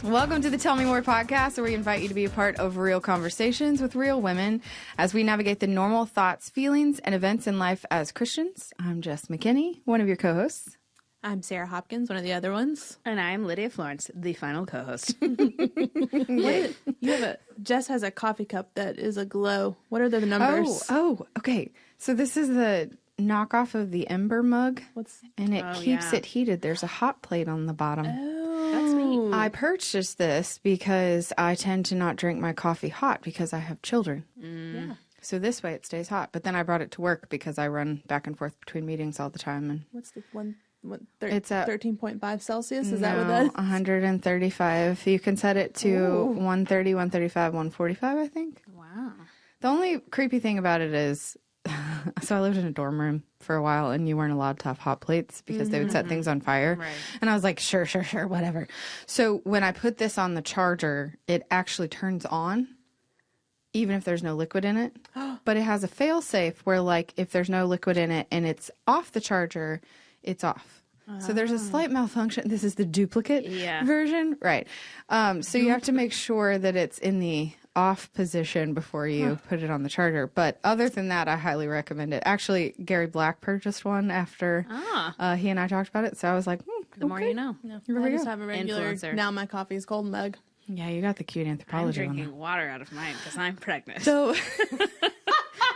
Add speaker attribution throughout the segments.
Speaker 1: Welcome to the Tell Me More podcast, where we invite you to be a part of real conversations with real women as we navigate the normal thoughts, feelings, and events in life as Christians. I'm Jess McKinney, one of your co-hosts.
Speaker 2: I'm Sarah Hopkins, one of the other ones.
Speaker 3: And I'm Lydia Florence, the final co-host.
Speaker 2: Jess has a coffee cup that is a glow. What are the numbers?
Speaker 1: Oh, okay. So this is the knockoff of the Ember mug, and it keeps it heated. There's a hot plate on the bottom.
Speaker 3: That's neat.
Speaker 1: I purchased this because I tend to not drink my coffee hot because I have children.
Speaker 2: Yeah.
Speaker 1: So this way it stays hot. But then I brought it to work because I run back and forth between meetings all the time. And
Speaker 2: What's the one?
Speaker 1: It's at
Speaker 2: 13.5 Celsius? Is that what that is?
Speaker 1: 135. You can set it to 130, 135, 145, I think.
Speaker 3: Wow.
Speaker 1: The only creepy thing about it is, so I lived in a dorm room for a while, and you weren't allowed to have hot plates because they would set things on fire.
Speaker 3: Right.
Speaker 1: And I was like, sure, whatever. So when I put this on the charger, it actually turns on, even if there's no liquid in it. But it has a fail safe where, like, if there's no liquid in it and it's off the charger, it's off. So there's a slight malfunction. This is the duplicate version. Right. So you have to make sure that it's in the off position before you put it on the charger. But other than that, I highly recommend it. Actually, Gary Black purchased one after he and I talked about it. So I was like,
Speaker 3: The more you know.
Speaker 2: I just have a regular,
Speaker 3: Influencer.
Speaker 2: now my coffee's cold mug.
Speaker 1: yeah, you got the cute
Speaker 3: I'm
Speaker 1: anthropology one.
Speaker 3: drinking water out of mine because I'm pregnant.
Speaker 1: So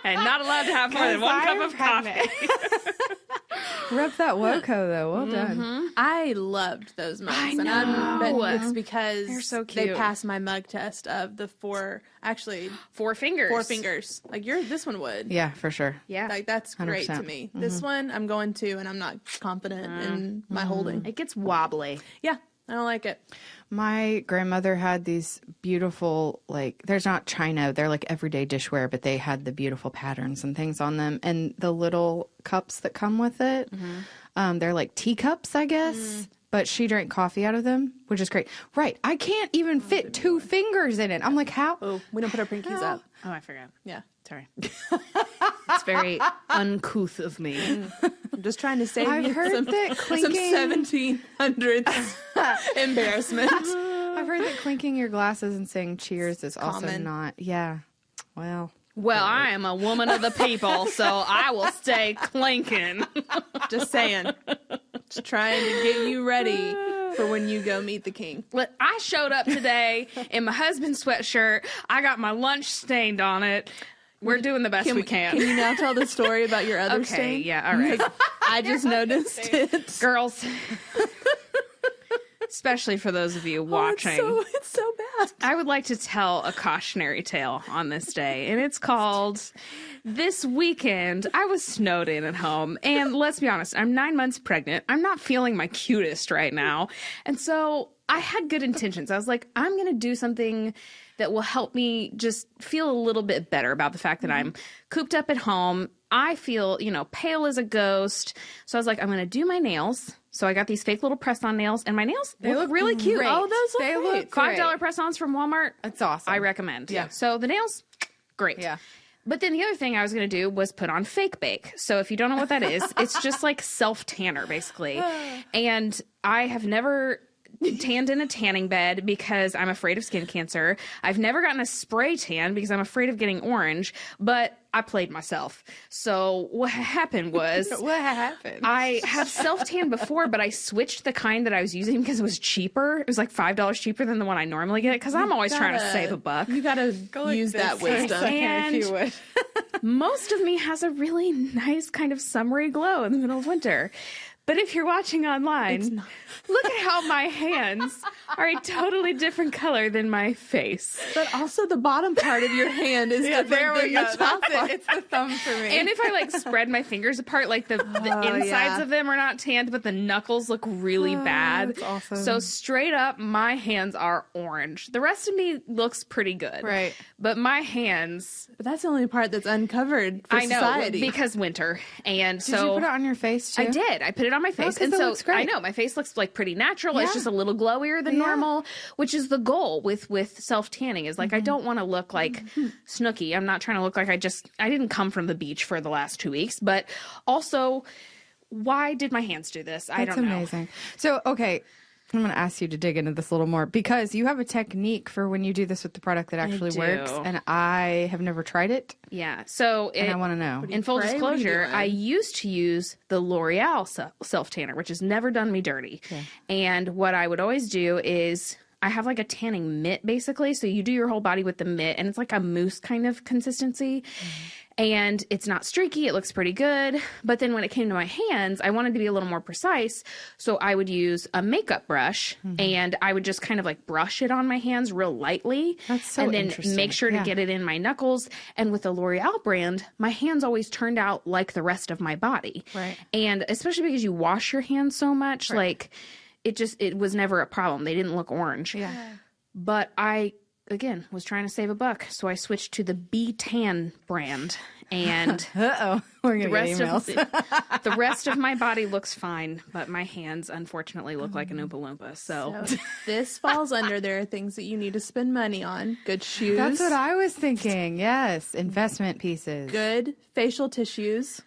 Speaker 3: and not allowed to have more than one cup of coffee.
Speaker 1: rep that Woco, though. Well done.
Speaker 2: I loved those mugs.
Speaker 3: I
Speaker 2: And
Speaker 3: know.
Speaker 2: but it's because
Speaker 3: They're so
Speaker 2: they
Speaker 3: cute.
Speaker 2: passed my mug test of the four fingers. Like this one would.
Speaker 1: Yeah, for sure.
Speaker 3: Yeah.
Speaker 2: Like that's great to
Speaker 1: 100%.
Speaker 2: me. This one I'm going to, and I'm not confident in my holding.
Speaker 3: It gets wobbly.
Speaker 2: Yeah, I don't like it.
Speaker 1: My grandmother had these beautiful, like, there's not china, they're like everyday dishware, but they had the beautiful patterns and things on them. And the little cups that come with it, they're like teacups, I guess. But she drank coffee out of them, which is great. Right. I can't even fit two fingers in it. I'm like, how?
Speaker 2: Oh, we don't put our pinkies up.
Speaker 3: Oh, I forgot.
Speaker 2: Yeah.
Speaker 3: Sorry. It's very uncouth of me.
Speaker 2: I'm just trying to save
Speaker 1: I've
Speaker 2: you
Speaker 1: heard
Speaker 2: some
Speaker 1: that clinking.
Speaker 2: 1700s embarrassment.
Speaker 1: I've heard that clinking your glasses and saying cheers is also
Speaker 2: common.
Speaker 1: not. Yeah. Well.
Speaker 3: Well, I am a woman of the people, so I will stay clinking.
Speaker 2: Just saying. Just trying to get you ready for when you go meet the king.
Speaker 3: Look, I showed up today in my husband's sweatshirt. I got my lunch stained on it. We're doing the best we can.
Speaker 2: Can you now tell the story about your other
Speaker 3: Okay,
Speaker 2: stain?
Speaker 3: yeah, all right.
Speaker 2: I just noticed it.
Speaker 3: Girls, especially for those of you watching,
Speaker 2: It's so bad.
Speaker 3: I would like to tell a cautionary tale on this day, and it's called This Weekend I Was Snowed In at Home. And let's be honest, I'm 9 months pregnant. I'm not feeling my cutest right now. And so I had good intentions. I was like, I'm going to do something that will help me just feel a little bit better about the fact that I'm cooped up at home. I feel, pale as a ghost. So I was like, I'm going to do my nails. So I got these fake little press-on nails, and my nails look really cute.
Speaker 1: great.
Speaker 3: Oh, those
Speaker 1: They
Speaker 3: look
Speaker 1: look
Speaker 3: great.
Speaker 1: great.
Speaker 3: $5 press-ons from Walmart.
Speaker 1: It's awesome.
Speaker 3: I recommend.
Speaker 1: Yeah.
Speaker 3: So the nails, great.
Speaker 1: Yeah.
Speaker 3: But then the other thing I was going to do was put on fake bake. So if you don't know what that is, it's just like self-tanner, basically. And I have never tanned in a tanning bed because I'm afraid of skin cancer. I've never gotten a spray tan because I'm afraid of getting orange, but I played myself. So what happened was
Speaker 1: What happened?
Speaker 3: I have self-tan before, but I switched the kind that I was using because it was cheaper. It was like $5 cheaper than the one I normally get because I'm always trying to save a buck.
Speaker 2: You gotta use that wisdom.
Speaker 3: And
Speaker 1: if you would.
Speaker 3: most of me has a really nice kind of summery glow in the middle of winter. But if you're watching online, look at how my hands are a totally different color than my face.
Speaker 2: But also the bottom part of your hand is different than the top part.
Speaker 1: It's the thumb for me.
Speaker 3: And if I spread my fingers apart, like the insides of them are not tanned, but the knuckles look really bad.
Speaker 1: That's awesome.
Speaker 3: So straight up, my hands are orange. The rest of me looks pretty good.
Speaker 1: Right.
Speaker 3: But my hands,
Speaker 2: But that's the only part that's uncovered for
Speaker 3: I know,
Speaker 2: society.
Speaker 3: because winter. And
Speaker 1: Did you put it on your face too?
Speaker 3: I did. I put it on my face.
Speaker 1: 'cause
Speaker 3: And
Speaker 1: that
Speaker 3: so
Speaker 1: looks great.
Speaker 3: I know my face looks like pretty natural. It's
Speaker 1: Yeah.
Speaker 3: just a little glowier than normal, which is the goal with self-tanning is like, I don't want to look like Snooki. I'm not trying to look like I didn't come from the beach for the last 2 weeks, but also why did my hands do this? I
Speaker 1: That's
Speaker 3: don't know.
Speaker 1: amazing. So, okay, I'm going to ask you to dig into this a little more because you have a technique for when you do this with the product that actually
Speaker 3: do.
Speaker 1: works, and I have never tried it,
Speaker 3: Yeah. So
Speaker 1: and I want to know.
Speaker 3: in full
Speaker 2: Pray? What are you
Speaker 3: disclosure,
Speaker 2: doing?
Speaker 3: I used to use the L'Oreal self tanner, which has never done me dirty. And what I would always do is I have like a tanning mitt basically. So you do your whole body with the mitt, and it's like a mousse kind of consistency. And it's not streaky. It looks pretty good. But then when it came to my hands, I wanted to be a little more precise. So I would use a makeup brush and I would just kind of like brush it on my hands real lightly.
Speaker 1: That's so
Speaker 3: and then
Speaker 1: interesting.
Speaker 3: make sure to
Speaker 1: Yeah.
Speaker 3: get it in my knuckles. And with the L'Oreal brand, my hands always turned out like the rest of my body.
Speaker 1: Right.
Speaker 3: And especially because you wash your hands so much, like it was never a problem. They didn't look orange.
Speaker 1: Yeah.
Speaker 3: But I, again, was trying to save a buck. So I switched to the B-Tan brand. And
Speaker 1: Uh-oh. We're going to get emails.
Speaker 3: the rest of my body looks fine, but my hands unfortunately look like an Oompa Loompa. So
Speaker 2: So this falls under there are things that you need to spend money on. Good shoes.
Speaker 1: That's what I was thinking. Yes. Investment pieces.
Speaker 2: Good facial tissues.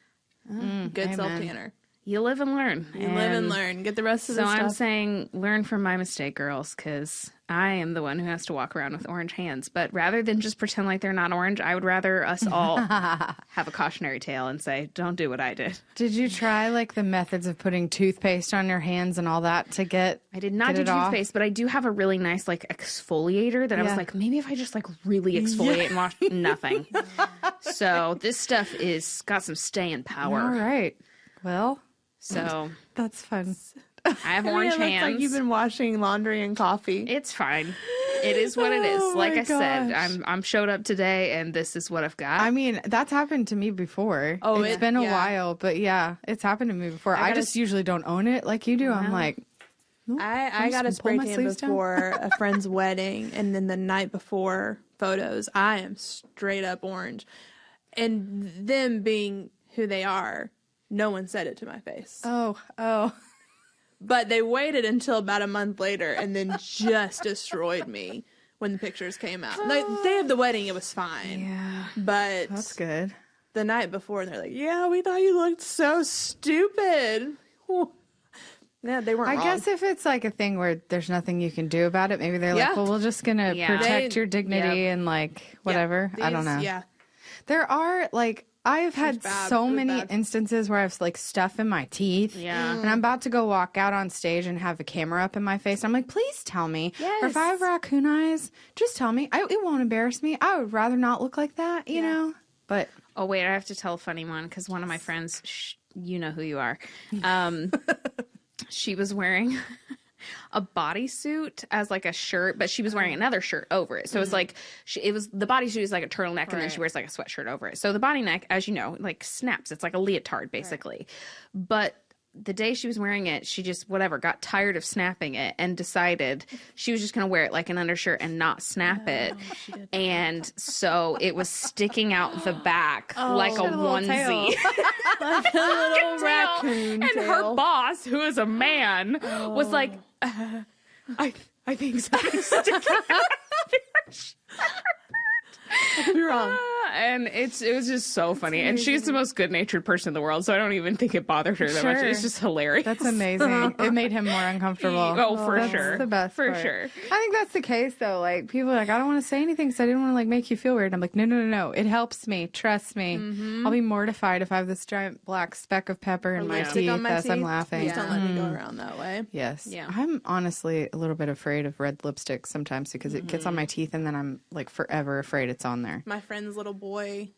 Speaker 2: Good self
Speaker 1: amen.
Speaker 2: tanner.
Speaker 3: you live and learn.
Speaker 2: You live and learn. Get the rest of
Speaker 3: So
Speaker 2: the stuff.
Speaker 3: I'm saying learn from my mistake, girls, because I am the one who has to walk around with orange hands. But rather than just pretend like they're not orange, I would rather us all have a cautionary tale and say, don't do what I did.
Speaker 1: Did you try like the methods of putting toothpaste on your hands and all that to get
Speaker 3: I did not
Speaker 1: get
Speaker 3: do
Speaker 1: it off?
Speaker 3: toothpaste, but I do have a really nice like exfoliator that I was
Speaker 1: Yeah.
Speaker 3: like, maybe if I just like really exfoliate and wash nothing. So this stuff is got some staying power.
Speaker 1: All right. Well,
Speaker 3: So
Speaker 1: that's fun.
Speaker 3: I have
Speaker 2: I mean,
Speaker 3: orange
Speaker 2: it looks
Speaker 3: hands.
Speaker 2: like you've been washing laundry and coffee.
Speaker 3: It's fine. It is what it is.
Speaker 1: Oh
Speaker 3: Like
Speaker 1: my
Speaker 3: I said,
Speaker 1: gosh.
Speaker 3: I'm showed up today and this is what I've got.
Speaker 1: I mean, that's happened to me before.
Speaker 2: Oh,
Speaker 1: It's
Speaker 2: it-
Speaker 1: been a
Speaker 2: yeah.
Speaker 1: while, but yeah, it's happened to me before. I
Speaker 2: gotta
Speaker 1: just usually don't own it like you do. I'm like,
Speaker 2: I got a
Speaker 1: just pull
Speaker 2: spray
Speaker 1: my
Speaker 2: tan
Speaker 1: sleeves down.
Speaker 2: before a friend's wedding, and then the night before photos, I am straight up orange. And them being who they are, no one said it to my face.
Speaker 1: oh.
Speaker 2: But they waited until about a month later and then just destroyed me when the pictures came out. Like, the day of the wedding, it was fine.
Speaker 1: Yeah,
Speaker 2: But
Speaker 1: that's good.
Speaker 2: the night before, they're like, yeah, we thought you looked so stupid. Yeah, they weren't
Speaker 1: I
Speaker 2: wrong.
Speaker 1: guess if it's like a thing where there's nothing you can do about it, maybe they're
Speaker 2: Yeah.
Speaker 1: like, well, we're just going to
Speaker 3: Yeah.
Speaker 1: protect
Speaker 2: They-
Speaker 1: your dignity
Speaker 3: Yep.
Speaker 1: and like whatever. I don't know.
Speaker 2: Yeah.
Speaker 1: There are like, I've had
Speaker 2: bad,
Speaker 1: so
Speaker 2: really
Speaker 1: many
Speaker 2: bad.
Speaker 1: instances where I've like stuff in my teeth.
Speaker 3: Yeah.
Speaker 1: And I'm about to go walk out on stage and have a camera up in my face. I'm like, please tell me. Or if I have raccoon eyes, just tell me. It won't embarrass me. I would rather not look like that, you know? But
Speaker 3: Oh, wait, I have to tell a funny one because one of my friends, you know who you are, she was wearing a bodysuit as like a shirt, but she was wearing another shirt over it. So it's like, the bodysuit is like a turtleneck and then she wears like a sweatshirt over it. So the body neck, as you know, like snaps. It's like a leotard basically. But the day she was wearing it, she just, got tired of snapping it and decided she was just going to wear it like an undershirt and not snap it. And so it was sticking out the back like a
Speaker 1: She had a little
Speaker 3: onesie.
Speaker 2: Like a little raccoon
Speaker 3: And her
Speaker 2: tail.
Speaker 3: boss, who is a man, was like, I think something's sticking out of your shirt.
Speaker 2: Could be wrong.
Speaker 3: And it was just so funny. And she's the most good-natured person in the world, so I don't even think it bothered her that much.
Speaker 1: Sure.
Speaker 3: It's just hilarious.
Speaker 1: that's amazing. It made him more uncomfortable.
Speaker 3: Oh, for
Speaker 1: That's
Speaker 3: sure.
Speaker 1: the best
Speaker 3: For
Speaker 1: part.
Speaker 3: sure.
Speaker 1: I think that's the case though. Like people are like, I don't want to say anything because I didn't want to like make you feel weird. I'm like, no. It helps me. Trust me. I'll be mortified if I have this giant black speck of pepper in my
Speaker 2: Lipstick
Speaker 1: teeth
Speaker 2: on my
Speaker 1: as I'm
Speaker 2: teeth.
Speaker 1: laughing.
Speaker 2: Please don't let me go around that way.
Speaker 1: Yes.
Speaker 3: Yeah.
Speaker 1: I'm honestly a little bit afraid of red lipstick sometimes because it gets on my teeth and then I'm like forever afraid it's on there.
Speaker 2: My friend's little boy,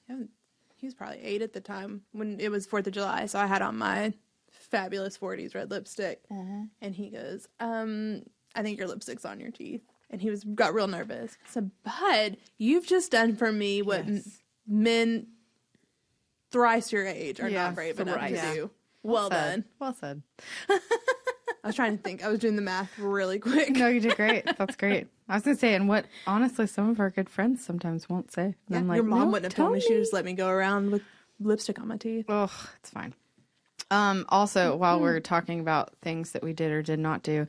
Speaker 2: he was probably 8 at the time when it was 4th of July. So I had on my fabulous 40s red lipstick. And he goes, I think your lipstick's on your teeth. And he got real nervous. I said, Bud, you've just done for me what men thrice your age are
Speaker 1: Yeah,
Speaker 2: not brave enough to
Speaker 1: thrice.
Speaker 2: do. Well done.
Speaker 1: Well said.
Speaker 2: I was trying to think. I was doing the math really quick.
Speaker 1: No, you did great. That's great. I was gonna say, and what honestly some of our good friends sometimes won't say. And
Speaker 2: Yeah,
Speaker 1: I'm like,
Speaker 2: your mom
Speaker 1: "No,
Speaker 2: wouldn't have
Speaker 1: tell
Speaker 2: told me. She
Speaker 1: me."
Speaker 2: just let me go around with lipstick on my teeth.
Speaker 1: Ugh, it's fine. Also, while we're talking about things that we did or did not do,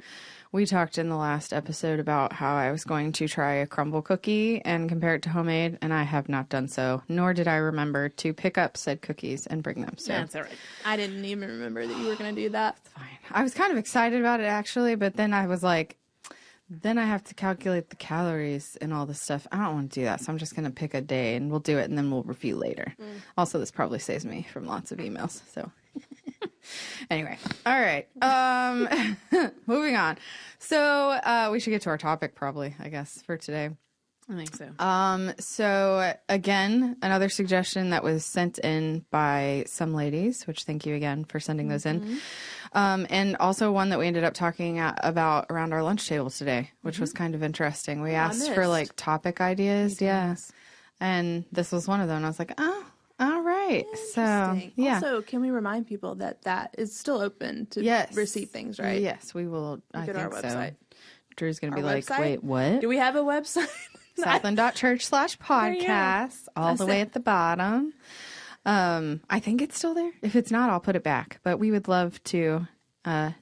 Speaker 1: we talked in the last episode about how I was going to try a crumble cookie and compare it to homemade, and I have not done so, nor did I remember to pick up said cookies and bring them. So
Speaker 3: That's all right.
Speaker 2: I didn't even remember that you were going to do that.
Speaker 1: fine. I was kind of excited about it actually, but then I was like, then I have to calculate the calories and all this stuff. I don't want to do that, so I'm just going to pick a day and we'll do it and then we'll review later. Also, this probably saves me from lots of emails, so... Anyway, all right. Moving on. So we should get to our topic probably, I guess, for today.
Speaker 3: I think so.
Speaker 1: So again, another suggestion that was sent in by some ladies, which thank you again for sending those in. And also one that we ended up talking about around our lunch table today, which was kind of interesting. We asked for
Speaker 2: missed.
Speaker 1: like topic ideas. Yeah. And this was one of them. And I was like, oh, all right. So
Speaker 2: Interesting.
Speaker 1: yeah.
Speaker 2: Also, can we remind people that is still open to
Speaker 1: Yes.
Speaker 2: receive things, right?
Speaker 1: Yes, we will. I
Speaker 2: Look
Speaker 1: think
Speaker 2: at our
Speaker 1: so.
Speaker 2: website.
Speaker 1: Drew's going to be
Speaker 2: Our
Speaker 1: like,
Speaker 2: website?
Speaker 1: wait, what?
Speaker 2: Do we have a website?
Speaker 1: Southland.church/podcast, all the way at the bottom. I think it's still there. If it's not, I'll put it back. But we would love to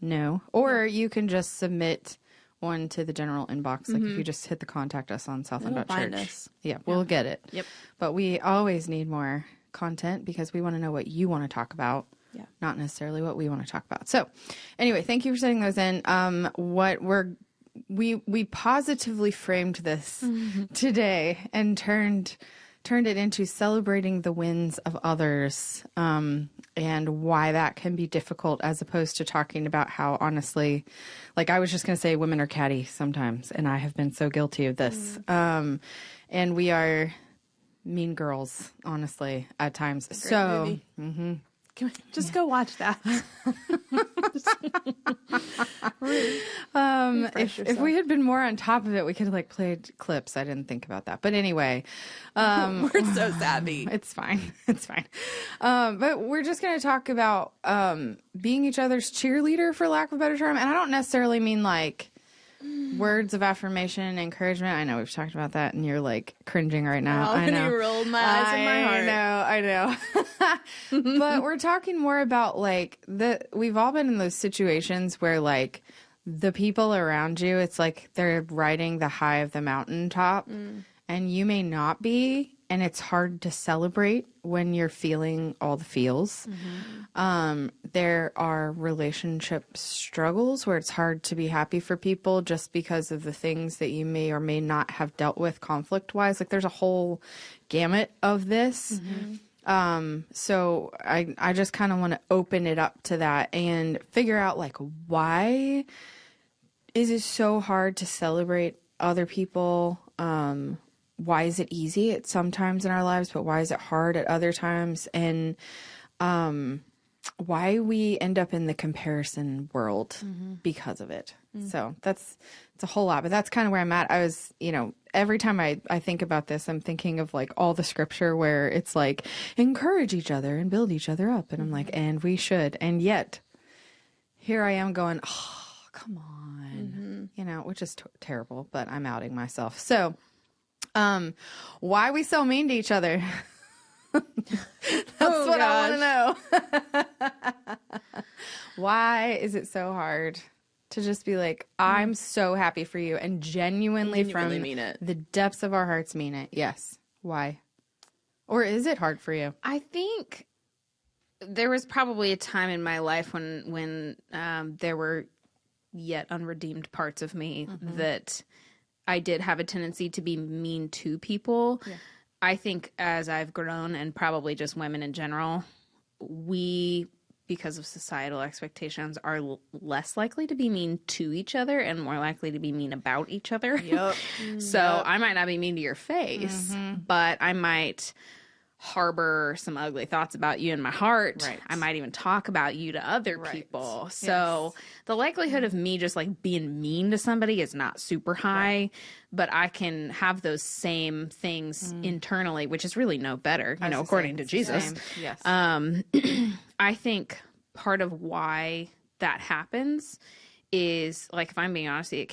Speaker 1: know. Or you can just submit one to the general inbox. Like if you just hit the contact us on
Speaker 2: It'll find
Speaker 1: Southland.church.
Speaker 2: us.
Speaker 1: Yeah, we'll get it.
Speaker 3: Yep.
Speaker 1: But we always need more content because we want to know what you want to talk about.
Speaker 2: Yeah.
Speaker 1: Not necessarily what we want to talk about. So anyway, thank you for sending those in. We positively framed this today and turned it into celebrating the wins of others, and why that can be difficult, as opposed to talking about how honestly, like I was just going to say women are catty sometimes, and I have been so guilty of this. And we are mean girls, honestly, at times. So
Speaker 2: movie. Can we just go watch that?
Speaker 1: if we had been more on top of it, we could have like played clips. I didn't think about that. But anyway,
Speaker 2: We're so savvy.
Speaker 1: it's fine. It's fine. But we're just going to talk about being each other's cheerleader, for lack of a better term. And I don't necessarily mean like words of affirmation and encouragement. I know we've talked about that and you're like cringing right now. I know.
Speaker 2: You rolled my eyes in my heart.
Speaker 1: I know. But we're talking more about like we've all been in those situations where like the people around you, it's like they're riding the high of the mountaintop and you may not be, and it's hard to celebrate when you're feeling all the feels. There are relationship struggles where it's hard to be happy for people just because of the things that you may or may not have dealt with conflict wise. Like there's a whole gamut of this. So I just kind of want to open it up to that and figure out like, why is it so hard to celebrate other people? Why is it easy at sometimes in our lives, but why is it hard at other times? And why we end up in the comparison world because of it. So it's a whole lot, but that's kind of where I'm at. I was, every time I think about this, I'm thinking of like all the scripture where it's like, encourage each other and build each other up. And I'm like, and we should. And yet here I am going, oh, come on, which is terrible, but I'm outing myself. So, why are we so mean to each other? That's what I want to know. Why is it so hard to just be like, I'm so happy for you and genuinely from
Speaker 2: mean it.
Speaker 1: the depths of our hearts mean it? Yes. Why? Or is it hard for you?
Speaker 3: I think there was probably a time in my life when there were yet unredeemed parts of me that I did have a tendency to be mean to people. Yeah. I think as I've grown, and probably just women in general, we, because of societal expectations, are less likely to be mean to each other and more likely to be mean about each other.
Speaker 1: Yep.
Speaker 3: So I might not be mean to your face, but I might harbor some ugly thoughts about you in my heart.
Speaker 1: Right.
Speaker 3: I might even talk about you to other people. So the likelihood of me just like being mean to somebody is not super high, but I can have those same things internally, which is really no better, according to Jesus.
Speaker 1: Yes.
Speaker 3: I think part of why that happens is, like, if I'm being honest, it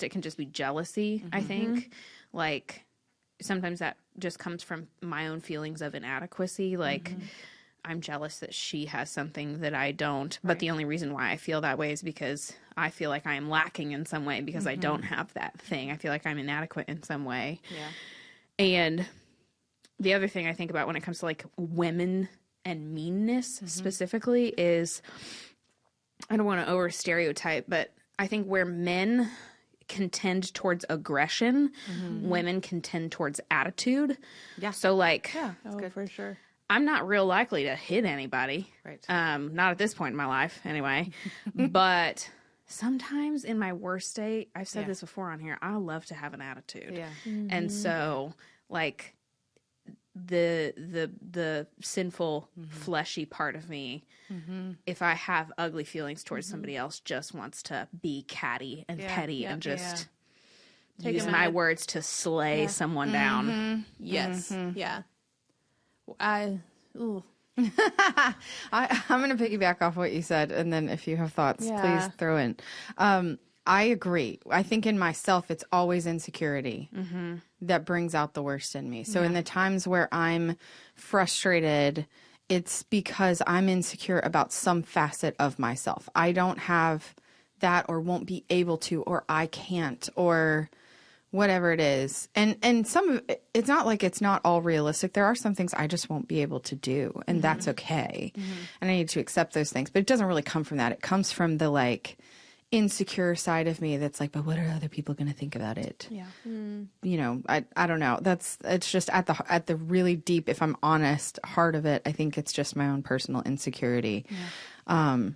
Speaker 3: can just be jealousy. I think, like, sometimes that just comes from my own feelings of inadequacy. Like, I'm jealous that she has something that I don't. But the only reason why I feel that way is because I feel like I am lacking in some way because I don't have that thing. I feel like I'm inadequate in some way.
Speaker 1: Yeah.
Speaker 3: And the other thing I think about when it comes to like women and meanness specifically is, I don't want to over stereotype, but I think where men can tend towards aggression, women can tend towards attitude.
Speaker 1: Yeah.
Speaker 3: So like,
Speaker 2: Oh, for sure.
Speaker 3: I'm not real likely to hit anybody.
Speaker 1: Right.
Speaker 3: Not at this point in my life, anyway. But sometimes in my worst state, I've said this before on here, I love to have an attitude.
Speaker 1: Yeah.
Speaker 3: And so, like, the sinful, fleshy part of me, if I have ugly feelings towards somebody else, just wants to be catty and petty and just use my words to slay someone down.
Speaker 2: Yes. Yeah. Ooh.
Speaker 1: I'm going to piggyback off what you said, and then if you have thoughts, please throw in. I agree. I think in myself, it's always insecurity that brings out the worst in me. So in the times where I'm frustrated, it's because I'm insecure about some facet of myself. I don't have that, or won't be able to, or I can't, or whatever it is. And some of it, it's not like it's not all realistic. There are some things I just won't be able to do, and that's okay. And I need to accept those things. But it doesn't really come from that. It comes from the like insecure side of me that's like, but what are other people going to think about it?
Speaker 2: Yeah.
Speaker 1: You know, I don't know. It's just at the really deep, if I'm honest, heart of it, I think it's just my own personal insecurity. So
Speaker 2: I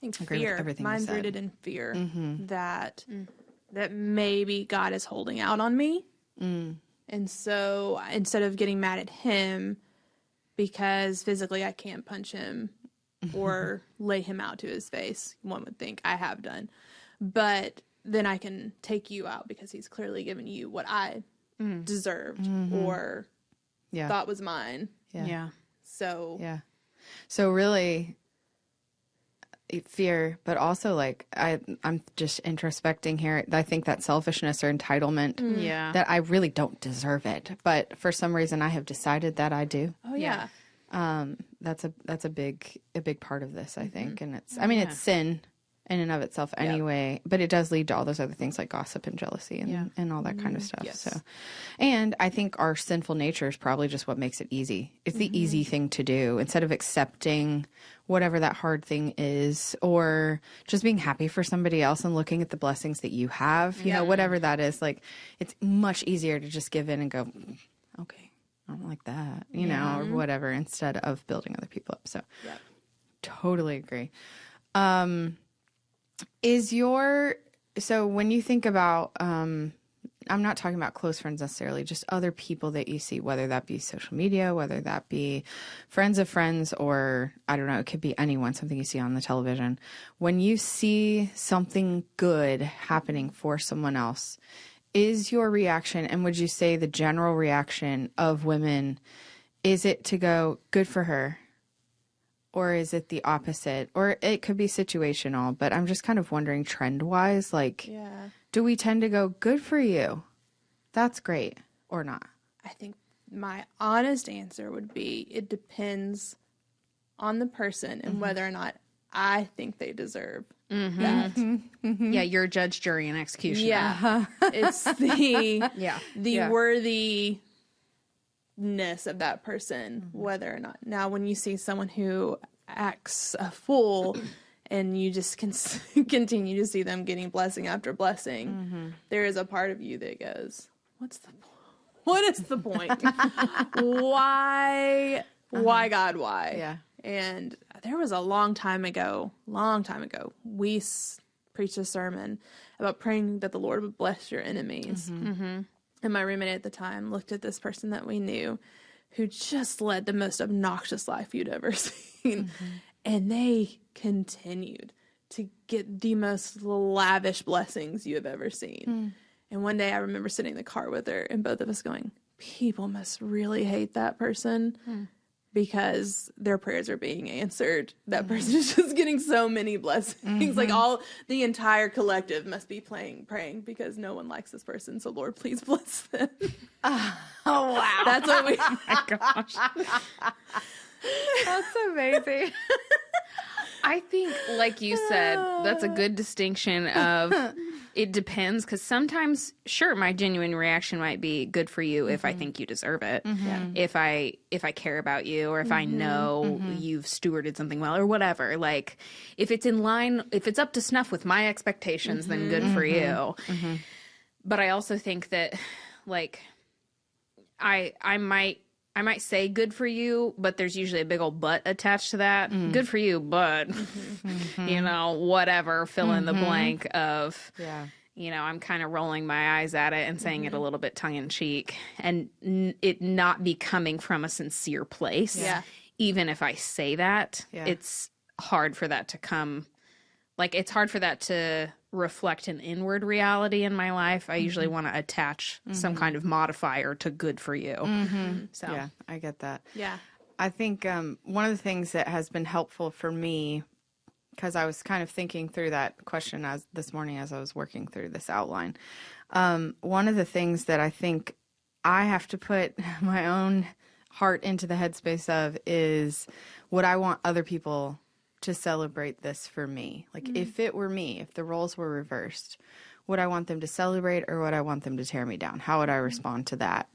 Speaker 2: think
Speaker 1: agree with
Speaker 2: fear.
Speaker 1: everything you
Speaker 2: Mine's
Speaker 1: said.
Speaker 2: rooted in fear that maybe God is holding out on me. And so instead of getting mad at him because physically I can't punch him or lay him out to his face, one would think I have done. But then I can take you out because he's clearly given you what I deserved or thought was mine.
Speaker 3: Yeah.
Speaker 2: So
Speaker 1: So really, fear, but also like I'm just introspecting here. I think that selfishness or entitlement,
Speaker 3: Yeah.
Speaker 1: that I really don't deserve it, but for some reason I have decided that I do.
Speaker 2: Oh yeah.
Speaker 1: That's a big part of this, I think, and it's it's sin in and of itself anyway, but it does lead to all those other things like gossip and jealousy and all that kind of stuff.
Speaker 2: Yes.
Speaker 1: So, and I think our sinful nature is probably just what makes it easy. It's the easy thing to do instead of accepting whatever that hard thing is, or just being happy for somebody else and looking at the blessings that you have, you know, whatever that is. Like, it's much easier to just give in and go, okay, I don't like that, you know, or whatever, instead of building other people up. So totally agree. So when you think about, I'm not talking about close friends necessarily, just other people that you see, whether that be social media, whether that be friends of friends, or I don't know, it could be anyone, something you see on the television. When you see something good happening for someone else, is your reaction, and would you say the general reaction of women, is it to go, good for her? Or is it the opposite? Or it could be situational, but I'm just kind of wondering trend-wise, like, do we tend to go, good for you? That's great, or not?
Speaker 2: I think my honest answer would be it depends on the person and whether or not I think they deserve that.
Speaker 3: Yeah, you're a judge, jury, and executioner.
Speaker 2: Yeah. It's the
Speaker 1: Yeah.
Speaker 2: worthiness of that person, whether or not. Now, when you see someone who acts a fool and you just continue to see them getting blessing after blessing, there is a part of you that goes, what's the point? What is the point? Why, God, why?
Speaker 1: Yeah.
Speaker 2: And there was a long time ago, we preached a sermon about praying that the Lord would bless your enemies. And my roommate at the time looked at this person that we knew who just led the most obnoxious life you'd ever seen. And they continued to get the most lavish blessings you have ever seen. And one day I remember sitting in the car with her and both of us going, people must really hate that person because their prayers are being answered. That person is just getting so many blessings. Like the entire collective must be praying because no one likes this person. So Lord, please bless them.
Speaker 1: Oh, wow.
Speaker 2: That's what we,
Speaker 3: My gosh.
Speaker 1: That's amazing.
Speaker 3: I think, like you said, that's a good distinction of it depends, because sometimes, sure, my genuine reaction might be good for you if I think you deserve it. If I care about you, or if I know you've stewarded something well, or whatever. Like, if it's in line, if it's up to snuff with my expectations, then good for you. But I also think that, like, I might say good for you, but there's usually a big old but attached to that. Good for you, but, you know, whatever, fill in the blank of, you know, I'm kind of rolling my eyes at it and saying it a little bit tongue in cheek, and it not be coming from a sincere place.
Speaker 2: Yeah.
Speaker 3: Even if I say that, it's hard for that to come. Like, it's hard for that to reflect an inward reality in my life. I usually want to attach some kind of modifier to good for you. So,
Speaker 1: Yeah, I get that.
Speaker 2: Yeah.
Speaker 1: I think one of the things that has been helpful for me, because I was kind of thinking through that question this morning as I was working through this outline, one of the things that I think I have to put my own heart into the headspace of is, would I want other people to celebrate this for me? Like, if it were me, if the roles were reversed, would I want them to celebrate, or would I want them to tear me down? How would I respond to that?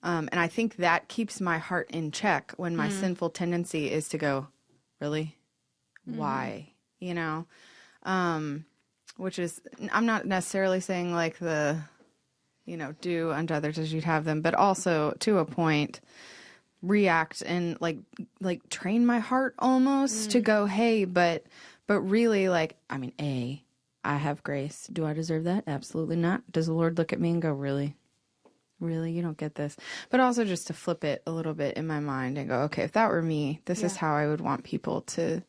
Speaker 1: And I think that keeps my heart in check when my sinful tendency is to go, really? Why? You know? Which is, I'm not necessarily saying like the, you know, do unto others as you'd have them, but also to a point, react and like train my heart almost to go, hey, but really, like, I mean, I have grace. Do I deserve that? Absolutely not. Does the Lord look at me and go, really, you don't get this? But also just to flip it a little bit in my mind and go, okay, if that were me, this is how I would want people to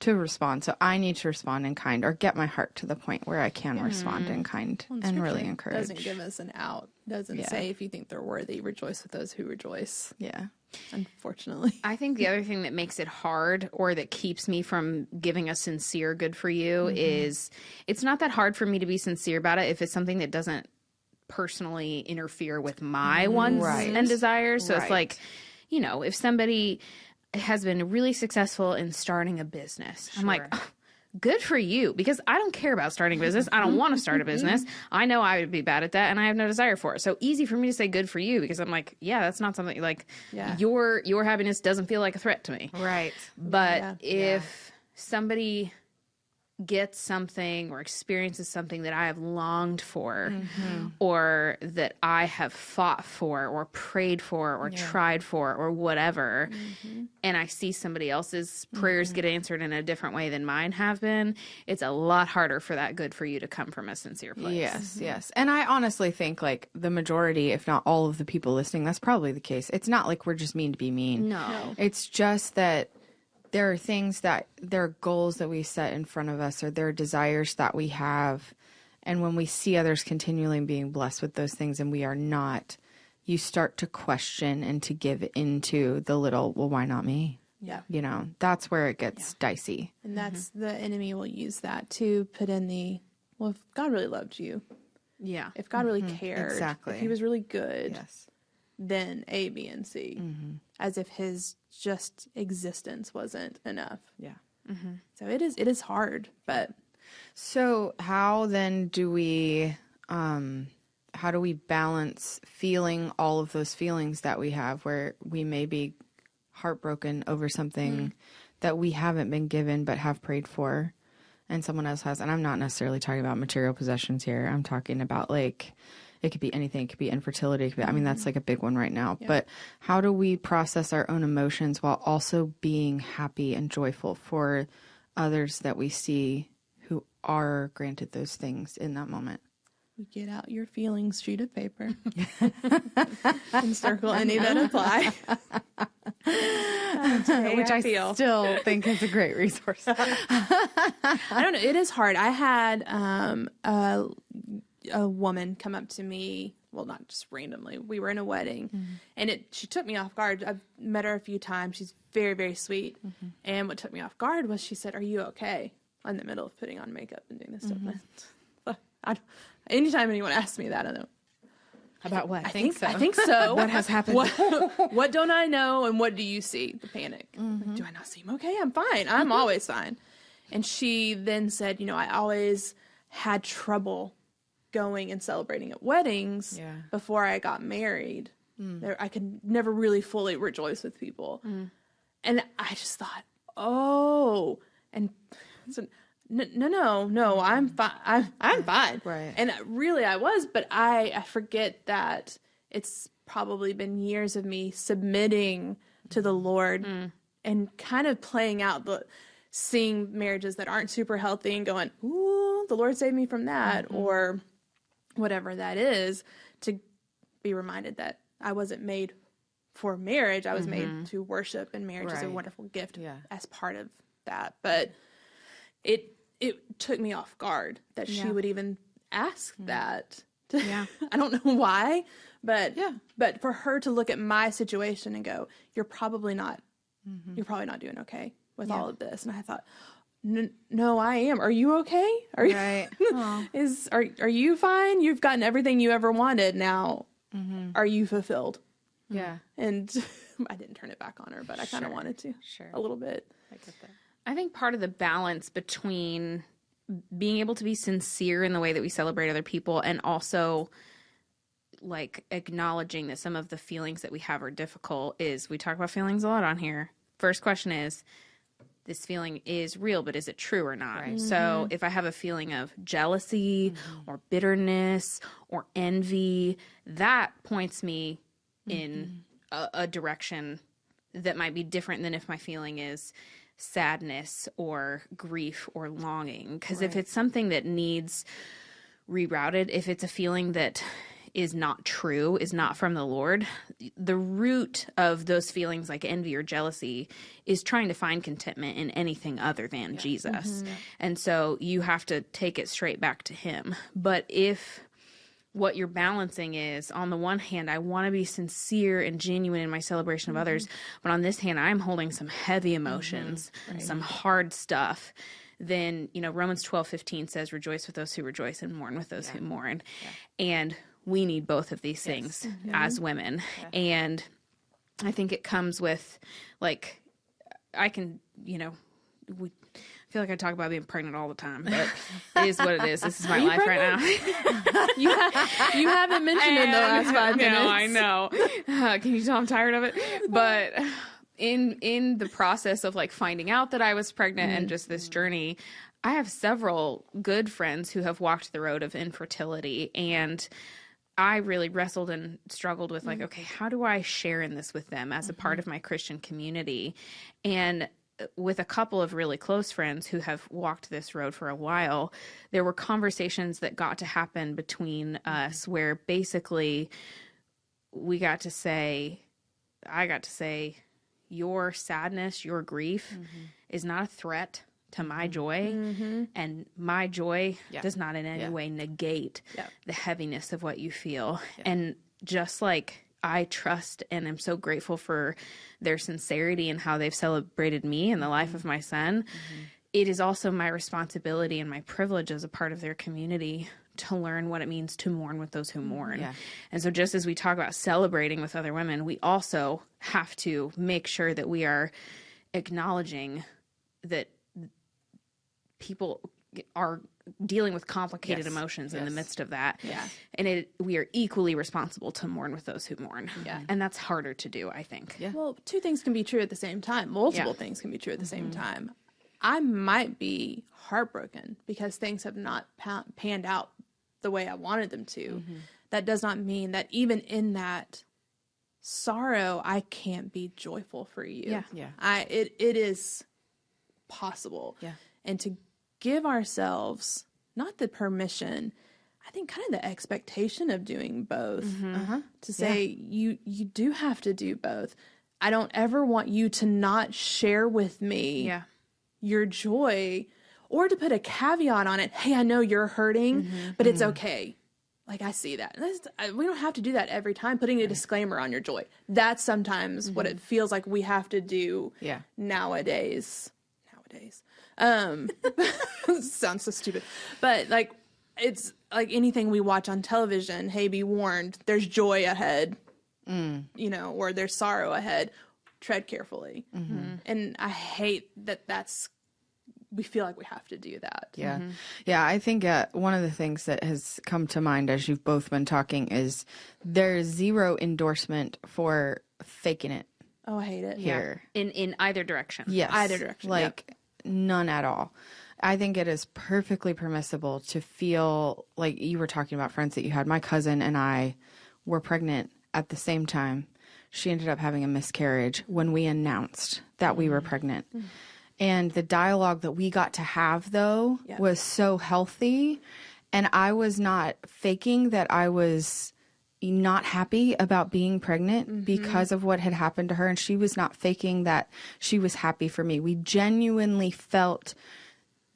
Speaker 1: respond. So I need to respond in kind, or get my heart to the point where I can respond in kind and really encourage.
Speaker 2: Doesn't give us an out. Doesn't say, if you think they're worthy, rejoice with those who rejoice.
Speaker 1: Yeah.
Speaker 2: Unfortunately.
Speaker 3: I think the other thing that makes it hard, or that keeps me from giving a sincere good for you, is it's not that hard for me to be sincere about it if it's something that doesn't personally interfere with my wants and desires. So it's like, you know, if somebody has been really successful in starting a business, I'm like, oh, good for you, because I don't care about starting a business. I don't want to start a business. I know I would be bad at that, and I have no desire for it. So easy for me to say good for you, because I'm like, yeah, that's not something like your happiness doesn't feel like a threat to me.
Speaker 1: Right.
Speaker 3: But if somebody gets something or experiences something that I have longed for, or that I have fought for or prayed for or tried for or whatever, and I see somebody else's prayers get answered in a different way than mine have been, it's a lot harder for that good for you to come from a sincere place.
Speaker 1: Yes. And I honestly think, like, the majority, if not all of the people listening, that's probably the case. It's not like we're just mean to be mean.
Speaker 3: No.
Speaker 1: It's just that there are things there are goals that we set in front of us, or there are desires that we have. And when we see others continually being blessed with those things and we are not, you start to question and to give into the little, well, why not me?
Speaker 2: Yeah.
Speaker 1: You know, that's where it gets dicey.
Speaker 2: And that's the enemy will use that to put in the, well, if God really loved you,
Speaker 3: Yeah.
Speaker 2: if God really cared,
Speaker 1: Exactly.
Speaker 2: if he was really good,
Speaker 1: Yes.
Speaker 2: then A, B, and C, as if his just existence wasn't enough.
Speaker 1: Yeah.
Speaker 2: So it is hard, but
Speaker 1: So how then do we balance feeling all of those feelings that we have, where we may be heartbroken over something that we haven't been given but have prayed for, and someone else has? And I'm not necessarily talking about material possessions here. I'm talking about, like, it could be anything. It could be infertility. It could be, I mean, that's like a big one right now. But how do we process our own emotions while also being happy and joyful for others that we see who are granted those things in that moment?
Speaker 2: you get out your feelings sheet of paper and circle any that apply.
Speaker 1: Which I still think is a great resource.
Speaker 2: I don't know. It is hard. I had a woman come up to me. Well, not just randomly. We were in a wedding, and she took me off guard. I've met her a few times. She's very, very sweet. And what took me off guard was she said, "Are you okay?" In the middle of putting on makeup and doing this stuff. Anytime anyone asks me that, I don't.
Speaker 1: About what?
Speaker 2: I think so.
Speaker 1: What has happened?
Speaker 2: What don't I know, and what do you see? The panic. Like, do I not seem okay? I'm fine. I'm always fine. And she then said, I always had trouble going and celebrating at weddings before I got married. I could never really fully rejoice with people. And I just thought, and so, no, I'm fine. I'm fine.
Speaker 1: Right.
Speaker 2: And really I was, but I forget that it's probably been years of me submitting to the Lord and kind of playing out seeing marriages that aren't super healthy and going, ooh, the Lord saved me from that, or whatever that is, to be reminded that I wasn't made for marriage. I was made to worship, and marriage is a wonderful gift as part of that. But it took me off guard that she would even ask that. I don't know why, but for her to look at my situation and go, you're probably not doing okay with all of this. And I thought, no, I am. Are you okay? Are you are you fine? You've gotten everything you ever wanted. Now, are you fulfilled?
Speaker 1: Yeah.
Speaker 2: And I didn't turn it back on her, but I kind of wanted to a little bit.
Speaker 1: I get that.
Speaker 3: I think part of the balance between being able to be sincere in the way that we celebrate other people and also like acknowledging that some of the feelings that we have are difficult is we talk about feelings a lot on here. First question is, this feeling is real, but is it true or not? Right. So if I have a feeling of jealousy or bitterness or envy, that points me in a direction that might be different than if my feeling is sadness or grief or longing. Because if it's something that needs rerouted, if it's a feeling that is not true, is not from the Lord, the root of those feelings like envy or jealousy is trying to find contentment in anything other than Jesus. And so you have to take it straight back to him. But if what you're balancing is, on the one hand, I want to be sincere and genuine in my celebration of others, but on this hand, I'm holding some heavy emotions, some hard stuff, then, Romans 12:15 says, rejoice with those who rejoice and mourn with those who mourn. And we need both of these things as women. And I think it comes with, like, I can, we feel like I talk about being pregnant all the time, but it is what it is. This is my life
Speaker 2: pregnant?
Speaker 3: right now.
Speaker 2: You haven't mentioned it in the last 5 minutes.
Speaker 3: No, I know. Can you tell I'm tired of it? But in the process of like finding out that I was pregnant and just this journey, I have several good friends who have walked the road of infertility, and I really wrestled and struggled with like, okay, how do I share in this with them as a part of my Christian community? And with a couple of really close friends who have walked this road for a while, there were conversations that got to happen between us where basically I got to say, your sadness, your grief is not a threat to my joy, and my joy does not in any way negate the heaviness of what you feel. And just like I trust and am so grateful for their sincerity and how they've celebrated me and the life of my son, it is also my responsibility and my privilege as a part of their community to learn what it means to mourn with those who mourn. And so just as we talk about celebrating with other women, we also have to make sure that we are acknowledging that people are dealing with complicated emotions in the midst of that. And we are equally responsible to mourn with those who mourn. And that's harder to do, I think.
Speaker 2: Well, two things can be true at the same time. Multiple things can be true at the same time. I might be heartbroken because things have not panned out the way I wanted them to. That does not mean that even in that sorrow, I can't be joyful for you. It is possible. And to give ourselves not the permission, I think kind of the expectation of doing both. To say you do have to do both. I don't ever want you to not share with me your joy, or to put a caveat on it. Hey, I know you're hurting, but it's okay. Like, I see that. We don't have to do that every time, putting a disclaimer on your joy. That's sometimes what it feels like we have to do nowadays. Sounds so stupid. But, like, like anything we watch on television, hey, be warned, there's joy ahead, you know, or there's sorrow ahead. Tread carefully. And I hate that we feel like we have to do that.
Speaker 1: Yeah. Yeah. I think one of the things that has come to mind as you've both been talking is there's zero endorsement for faking it
Speaker 2: Oh, I hate it.
Speaker 1: here.
Speaker 3: In either direction.
Speaker 1: Yes.
Speaker 2: Either direction,
Speaker 1: Like none at all. I think it is perfectly permissible to feel like you were talking about friends that you had. My cousin and I were pregnant at the same time. She ended up having a miscarriage when we announced that we were pregnant. And the dialogue that we got to have, though, was so healthy. And I was not faking that I was not happy about being pregnant because of what had happened to her. And she was not faking that she was happy for me. We genuinely felt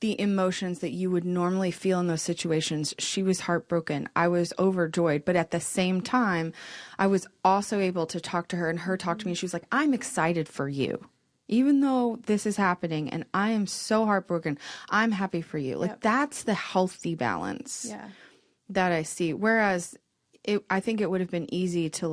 Speaker 1: the emotions that you would normally feel in those situations. She was heartbroken. I was overjoyed. But at the same time, I was also able to talk to her and her talk to me. She was like, I'm excited for you. Even though this is happening and I am so heartbroken, I'm happy for you. Like that's the healthy balance that I see. Whereas I think it would have been easy to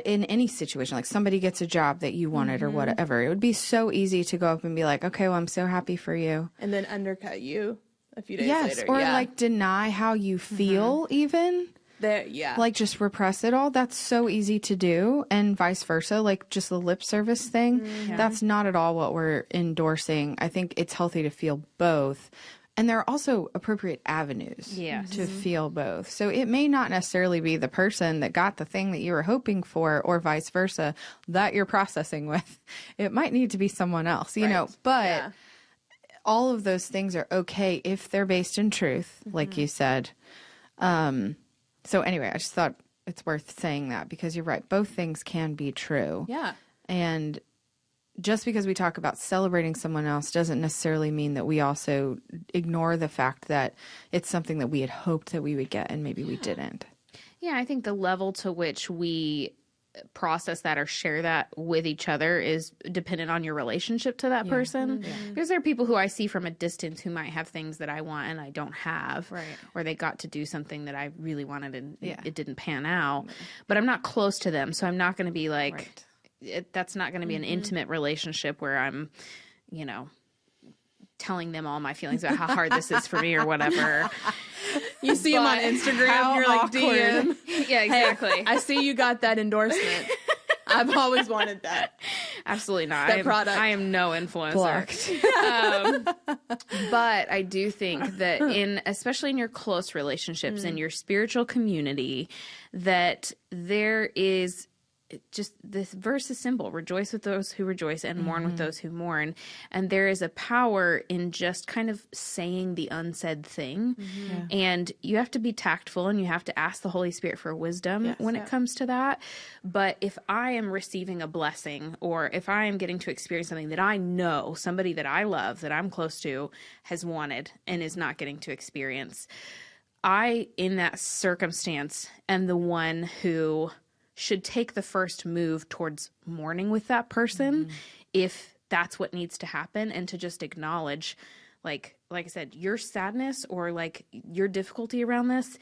Speaker 1: in any situation, like somebody gets a job that you wanted or whatever, it would be so easy to go up and be like, okay, well, I'm so happy for you.
Speaker 2: And then undercut you a few days
Speaker 1: Yes.
Speaker 2: later.
Speaker 1: Or like deny how you feel even. Like just repress it all. That's so easy to do. And vice versa, like just the lip service thing. That's not at all what we're endorsing. I think it's healthy to feel both. And there are also appropriate avenues to feel both. So it may not necessarily be the person that got the thing that you were hoping for or vice versa that you're processing with. It might need to be someone else, you know, but all of those things are okay if they're based in truth, like you said. So anyway, I just thought it's worth saying that because you're right. Both things can be true.
Speaker 2: Yeah.
Speaker 1: And just because we talk about celebrating someone else doesn't necessarily mean that we also ignore the fact that it's something that we had hoped that we would get and maybe we didn't.
Speaker 3: Yeah, I think the level to which we process that or share that with each other is dependent on your relationship to that person. Because there are people who I see from a distance who might have things that I want and I don't have, or they got to do something that I really wanted and it didn't pan out. But I'm not close to them, so I'm not going to be like, that's not going to be an intimate relationship where I'm, you know, telling them all my feelings about how hard this is for me or whatever.
Speaker 2: You see him on Instagram, you're like, DM.
Speaker 3: Yeah, exactly.
Speaker 2: Hey, I see you got that endorsement. I've always wanted that.
Speaker 3: Absolutely not.
Speaker 2: That product.
Speaker 3: I am no influencer. But I do think that especially in your close relationships, in your spiritual community, that there is just this verse is simple: rejoice with those who rejoice and mourn with those who mourn. And there is a power in just kind of saying the unsaid thing. And you have to be tactful and you have to ask the Holy Spirit for wisdom when it comes to that. But if I am receiving a blessing, or if I am getting to experience something that I know somebody that I love, that I'm close to, has wanted and is not getting to experience, I, in that circumstance, am the one who should take the first move towards mourning with that person if that's what needs to happen, and to just acknowledge, like I said, your sadness or like your difficulty around this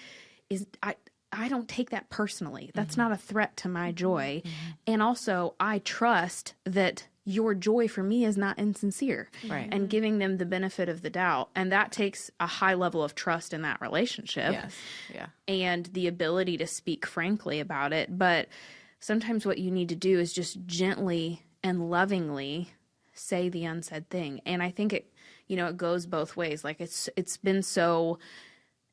Speaker 3: is, I don't take that personally. That's not a threat to my joy. And also I trust that your joy for me is not insincere, and giving them the benefit of the doubt. And that takes a high level of trust in that relationship and the ability to speak frankly about it. But sometimes what you need to do is just gently and lovingly say the unsaid thing. And I think it goes both ways. Like it's been so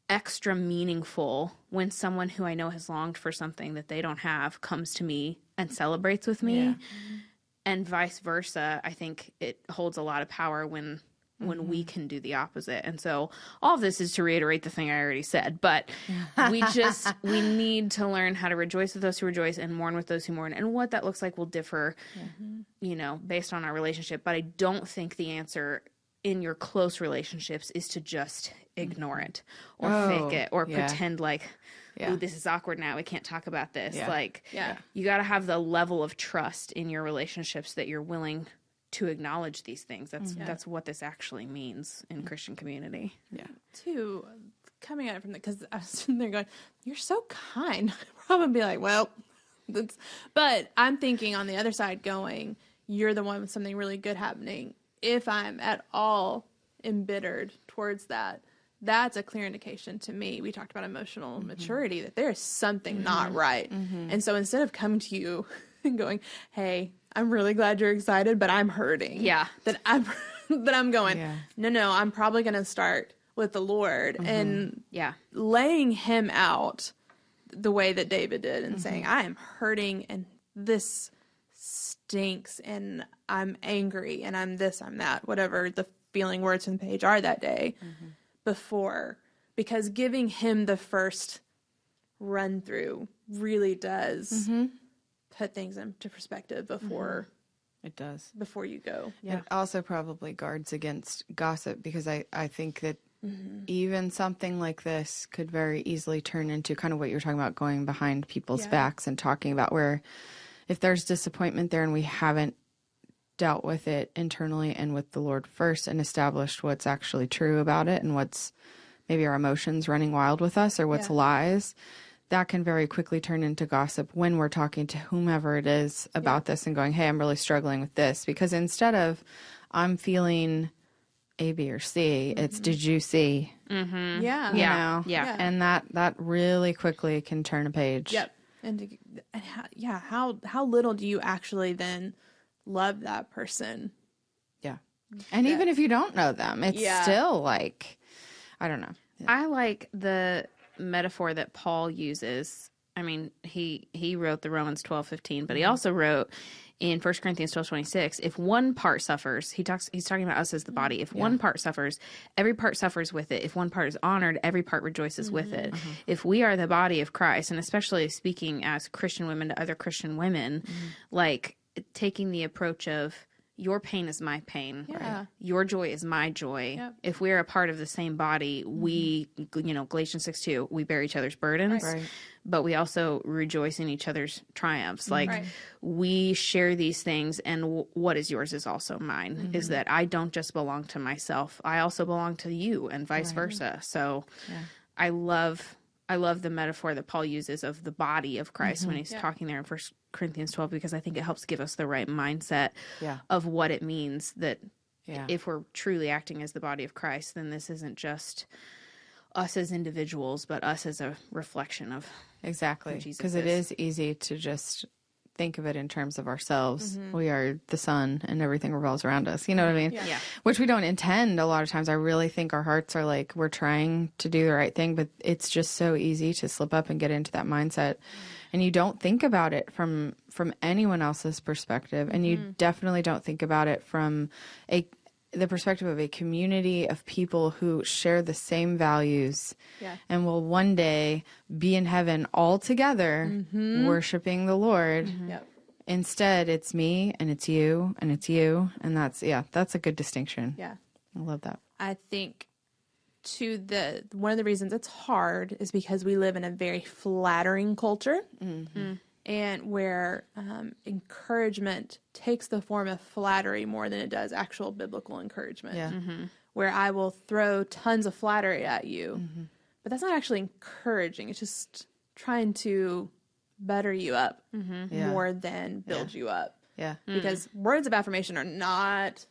Speaker 3: extra meaningful when someone who I know has longed for something that they don't have comes to me and celebrates with me. And vice versa. I think it holds a lot of power when we can do the opposite. And so all of this is to reiterate the thing I already said, but we need to learn how to rejoice with those who rejoice and mourn with those who mourn. And what that looks like will differ, based on our relationship. But I don't think the answer in your close relationships is to just ignore it or fake it or pretend like, ooh, this is awkward now, we can't talk about this. You got to have the level of trust in your relationships that you're willing to acknowledge these things. That's what this actually means in Christian community.
Speaker 2: To coming at it from because I was sitting there going, "You're so kind." I'd probably be like, "Well, that's," but I'm thinking on the other side, going, "You're the one with something really good happening." If I'm at all embittered towards that, that's a clear indication to me. We talked about emotional maturity, that there is something not right. And so instead of coming to you and going, "Hey, I'm really glad you're excited, but I'm hurting."
Speaker 3: Yeah.
Speaker 2: That I'm going,
Speaker 1: Yeah.
Speaker 2: no, I'm probably going to start with the Lord and
Speaker 3: Yeah.
Speaker 2: laying him out the way that David did and saying, "I am hurting and this stinks and I'm angry and I'm this, I'm that," whatever the feeling words from the page are that day before, because giving him the first run through really does put things into perspective before
Speaker 1: It does.
Speaker 2: before you go.
Speaker 1: It also probably guards against gossip, because I think that even something like this could very easily turn into kind of what you're talking about, going behind people's
Speaker 2: Yeah.
Speaker 1: backs and talking about, where if there's disappointment there and we haven't dealt with it internally and with the Lord first and established what's actually true about it and what's maybe our emotions running wild with us or what's
Speaker 2: Yeah.
Speaker 1: lies, that can very quickly turn into gossip when we're talking to whomever it is about this and going, "Hey, I'm really struggling with this." Because instead of I'm feeling A, B, or C, it's did you see?
Speaker 2: Yeah.
Speaker 1: You
Speaker 3: Yeah.
Speaker 1: know?
Speaker 3: Yeah.
Speaker 1: And that really quickly can turn a page.
Speaker 2: Yep. And how little do you actually then love that person?
Speaker 1: Yeah. And even if you don't know them, it's
Speaker 2: Yeah.
Speaker 1: still like, I don't know.
Speaker 3: I like the metaphor that Paul uses. I mean, he wrote the Romans 12:15, but he also wrote in 1 Corinthians 12:26, if one part suffers, he's talking about us as the body. If one part suffers, every part suffers with it. If one part is honored, every part rejoices with it. If we are the body of Christ, and especially speaking as Christian women to other Christian women, like taking the approach of your pain is my pain.
Speaker 2: Yeah.
Speaker 3: Right? Your joy is my joy.
Speaker 2: Yep.
Speaker 3: If we're a part of the same body, we, Galatians 6:2, we bear each other's burdens,
Speaker 1: Right.
Speaker 3: but we also rejoice in each other's triumphs. Like
Speaker 2: Right.
Speaker 3: we share these things, and what is yours is also mine. Is that I don't just belong to myself. I also belong to you, and vice versa. So I love the metaphor that Paul uses of the body of Christ when he's talking there in 1 Corinthians 12, because I think it helps give us the right mindset
Speaker 1: Yeah.
Speaker 3: of what it means that
Speaker 1: Yeah.
Speaker 3: if we're truly acting as the body of Christ, then this isn't just us as individuals, but us as a reflection of
Speaker 1: Exactly.
Speaker 3: Jesus
Speaker 1: Because it
Speaker 3: is.
Speaker 1: is easy to just think of it in terms of ourselves. We are the sun and everything revolves around us. You know what I mean?
Speaker 3: Yeah.
Speaker 1: Which we don't intend a lot of times. I really think our hearts are like, we're trying to do the right thing, but it's just so easy to slip up and get into that mindset. And you don't think about it from anyone else's perspective. And you definitely don't think about it from the perspective of a community of people who share the same values
Speaker 2: Yeah.
Speaker 1: and will one day be in heaven all together worshiping the Lord.
Speaker 2: Yep.
Speaker 1: Instead, it's me and it's you and it's you. And that's a good distinction.
Speaker 2: Yeah.
Speaker 1: I love that.
Speaker 2: I think one of the reasons it's hard is because we live in a very flattering culture, and where encouragement takes the form of flattery more than it does actual biblical encouragement.
Speaker 1: Yeah.
Speaker 2: Where I will throw tons of flattery at you, but that's not actually encouraging. It's just trying to butter you up
Speaker 1: Yeah.
Speaker 2: more than build you up.
Speaker 1: Yeah.
Speaker 2: Because words of affirmation are not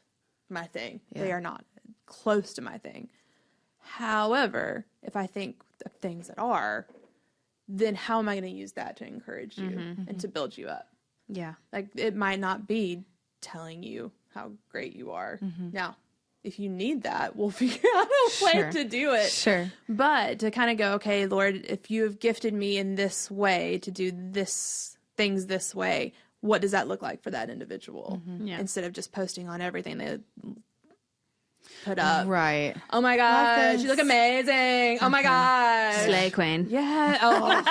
Speaker 2: my thing. They
Speaker 1: Yeah.
Speaker 2: are not close to my thing. However, if I think of things that are, then how am I going to use that to encourage you and to build you up?
Speaker 3: yeah.
Speaker 2: Like, it might not be telling you how great you are. Now, if you need that, we'll figure out a way
Speaker 1: Sure.
Speaker 2: to do it.
Speaker 1: Sure.
Speaker 2: But to kind of go, okay, Lord, if you have gifted me in this way to do things this way, what does that look like for that individual?
Speaker 3: Yeah.
Speaker 2: Instead of just posting on everything they put up.
Speaker 1: Right.
Speaker 2: Oh my gosh, you look amazing. Oh my gosh.
Speaker 3: Slay Queen.
Speaker 2: Yeah. Oh,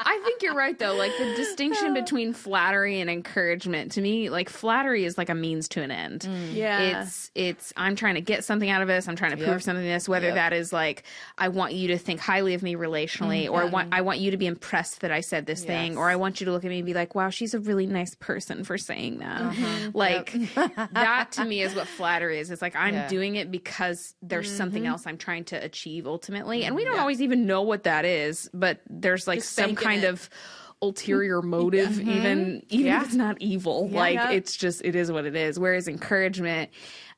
Speaker 3: I I think you're right, though. Like, the distinction between flattery and encouragement, to me, like, flattery is like a means to an end.
Speaker 2: Yeah.
Speaker 3: It's I'm trying to get something out of this. I'm trying to prove something to this, whether that is like, I want you to think highly of me relationally, or I want you to be impressed that I said this thing, or I want you to look at me and be like, wow, she's a really nice person for saying that. Like, that to me is what flattery is. It's like, I'm doing it because there's something else I'm trying to achieve ultimately. And we don't always even know what that is, but there's like
Speaker 2: Just
Speaker 3: some kind
Speaker 2: it.
Speaker 3: of ulterior motive, even if it's not evil. It's just, it is what it is. Whereas encouragement,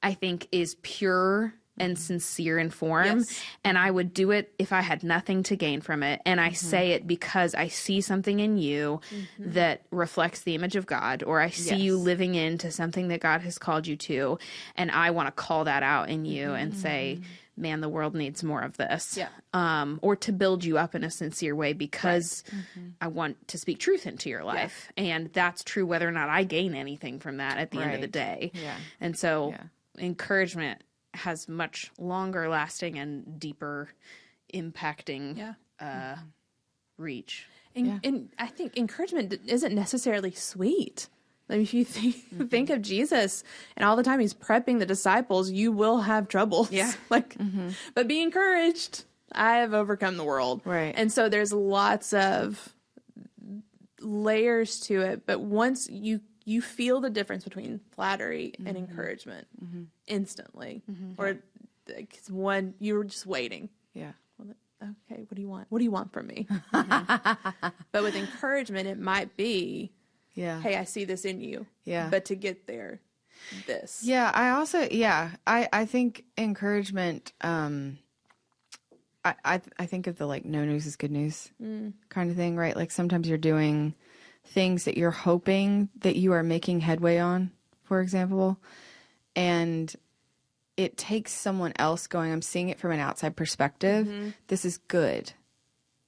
Speaker 3: I think, is pure and sincere in form. And I would do it if I had nothing to gain from it. And I say it because I see something in you that reflects the image of God, or I see you living into something that God has called you to. And I want to call that out in you and say, man, the world needs more of this. Or to build you up in a sincere way because I want to speak truth into your life. And that's true whether or not I gain anything from that at the end of the day. And so encouragement has much longer lasting and deeper impacting reach.
Speaker 2: And I think encouragement isn't necessarily sweet. I mean, if you think of Jesus and all the time he's prepping the disciples, you will have troubles. But be encouraged. I have overcome the world.
Speaker 1: Right.
Speaker 2: And so there's lots of layers to it. But once you feel the difference between flattery and encouragement instantly, or it's one you were just waiting. Okay, what do you want? What do you want from me? But with encouragement, it might be, hey, I see this in you. But to get there, this.
Speaker 1: I also, I think encouragement, I think of the like, no news is good news kind of thing, right? Like sometimes you're doing things that you're hoping that you are making headway on, for example, and it takes someone else going, I'm seeing it from an outside perspective. This is good.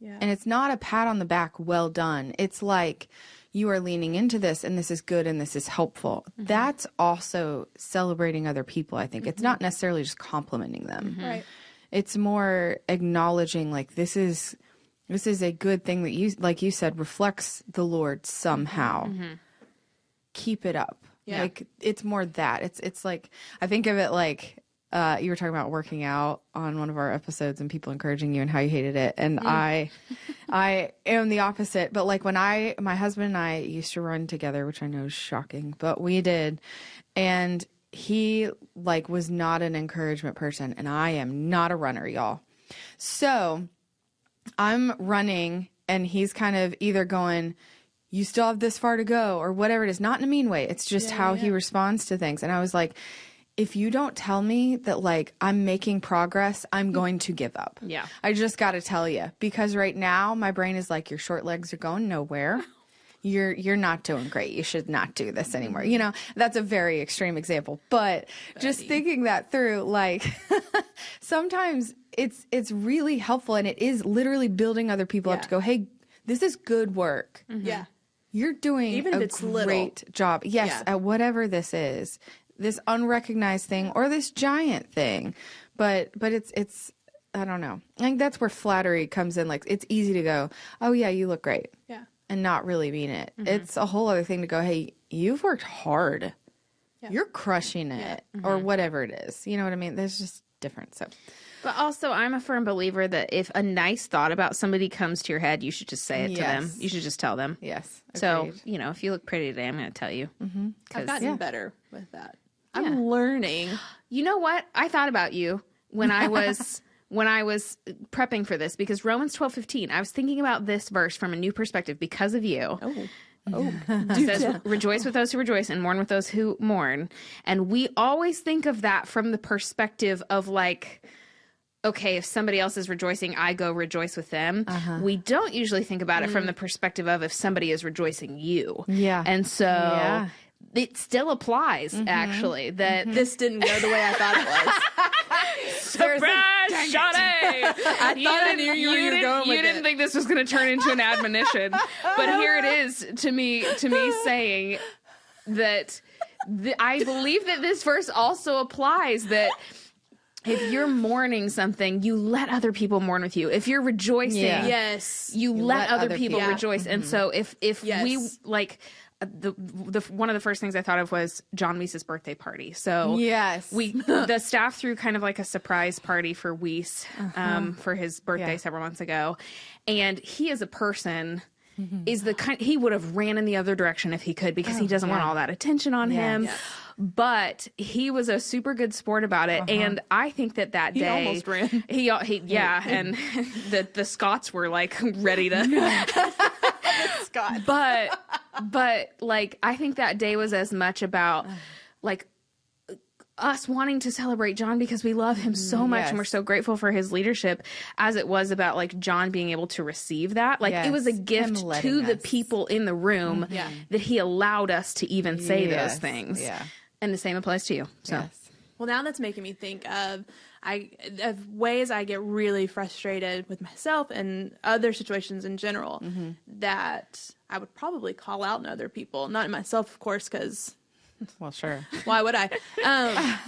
Speaker 1: And it's not a pat on the back, well done. It's like, you are leaning into this and this is good and this is helpful. That's also celebrating other people, I think. It's not necessarily just complimenting them.
Speaker 2: Right.
Speaker 1: It's more acknowledging like this is a good thing that you, like you said, reflects the Lord somehow. Keep it up. Like it's more that. It's like, I think of it like you were talking about working out on one of our episodes and people encouraging you and how you hated it. And I am the opposite. But like when my husband and I used to run together, which I know is shocking, but we did. And he like was not an encouragement person, and I am not a runner, y'all. So I'm running and he's kind of either going, you still have this far to go, or whatever it is, not in a mean way. It's just how he responds to things. And I was like, if you don't tell me that like I'm making progress, I'm going to give up. I just got to tell you, because right now my brain is like, your short legs are going nowhere. You're not doing great. You should not do this anymore. You know, that's a very extreme example, but just thinking that through, like sometimes it's really helpful, and it is literally building other people up to go, hey, this is good work. You're doing
Speaker 2: even if
Speaker 1: a
Speaker 2: it's
Speaker 1: great job. Yes, at whatever this is, this unrecognized thing or this giant thing, but it's I don't know. I think that's where flattery comes in. Like it's easy to go, oh yeah, you look great, and not really mean it. It's a whole other thing to go, hey, you've worked hard, you're crushing it, or whatever it is. You know what I mean? There's just difference. So.
Speaker 3: But also, I'm a firm believer that if a nice thought about somebody comes to your head, you should just say it to them. You should just tell them.
Speaker 1: Yes.
Speaker 3: So, you know, if you look pretty today, I'm going to tell you.
Speaker 2: I've gotten better with that. I'm learning.
Speaker 3: You know what? I thought about you when I was prepping for this, because Romans 12:15, I was thinking about this verse from a new perspective because of you. It says, rejoice with those who rejoice and mourn with those who mourn. And we always think of that from the perspective of like, okay, if somebody else is rejoicing, I go rejoice with them. We don't usually think about it from the perspective of if somebody is rejoicing you. And so it still applies, actually, that
Speaker 2: this didn't go the way I thought it was.
Speaker 3: Surprise, Sade!
Speaker 2: I thought I knew you were going with
Speaker 3: You didn't think this was going to turn into an admonition, but here it is to me saying that I believe that this verse also applies, that if you're mourning something, you let other people mourn with you. If you're rejoicing,
Speaker 1: Yeah.
Speaker 2: Yes.
Speaker 3: you let other people
Speaker 2: people-
Speaker 3: rejoice. And so if we
Speaker 2: Yes.
Speaker 3: like the one of the first things I thought of was John Weiss's birthday party. So
Speaker 1: Yes.
Speaker 3: the staff threw kind of like a surprise party for Weiss for his birthday
Speaker 1: Yeah.
Speaker 3: several months ago, and he as a person is the kind he would have ran in the other direction if he could because he doesn't want all that attention on him.
Speaker 2: Yeah.
Speaker 3: But he was a super good sport about it, and I think that
Speaker 2: He
Speaker 3: day
Speaker 2: almost ran.
Speaker 3: He and the Scots were like ready to.
Speaker 1: Scott.
Speaker 3: But like I think that day was as much about like us wanting to celebrate John because we love him so much
Speaker 1: Yes.
Speaker 3: and we're so grateful for his leadership as it was about like John being able to receive that. Like it was a
Speaker 1: Yes.
Speaker 3: gift
Speaker 1: Him letting
Speaker 3: to the
Speaker 1: us.
Speaker 3: people in the room that he allowed us to even say those
Speaker 1: Yes.
Speaker 3: things.
Speaker 1: Yeah.
Speaker 3: And the same applies to you. So
Speaker 1: Yes.
Speaker 2: Well, now that's making me think of ways I get really frustrated with myself and other situations in general that I would probably call out in other people, not in myself, of course, because
Speaker 1: Well, sure.
Speaker 2: why would I?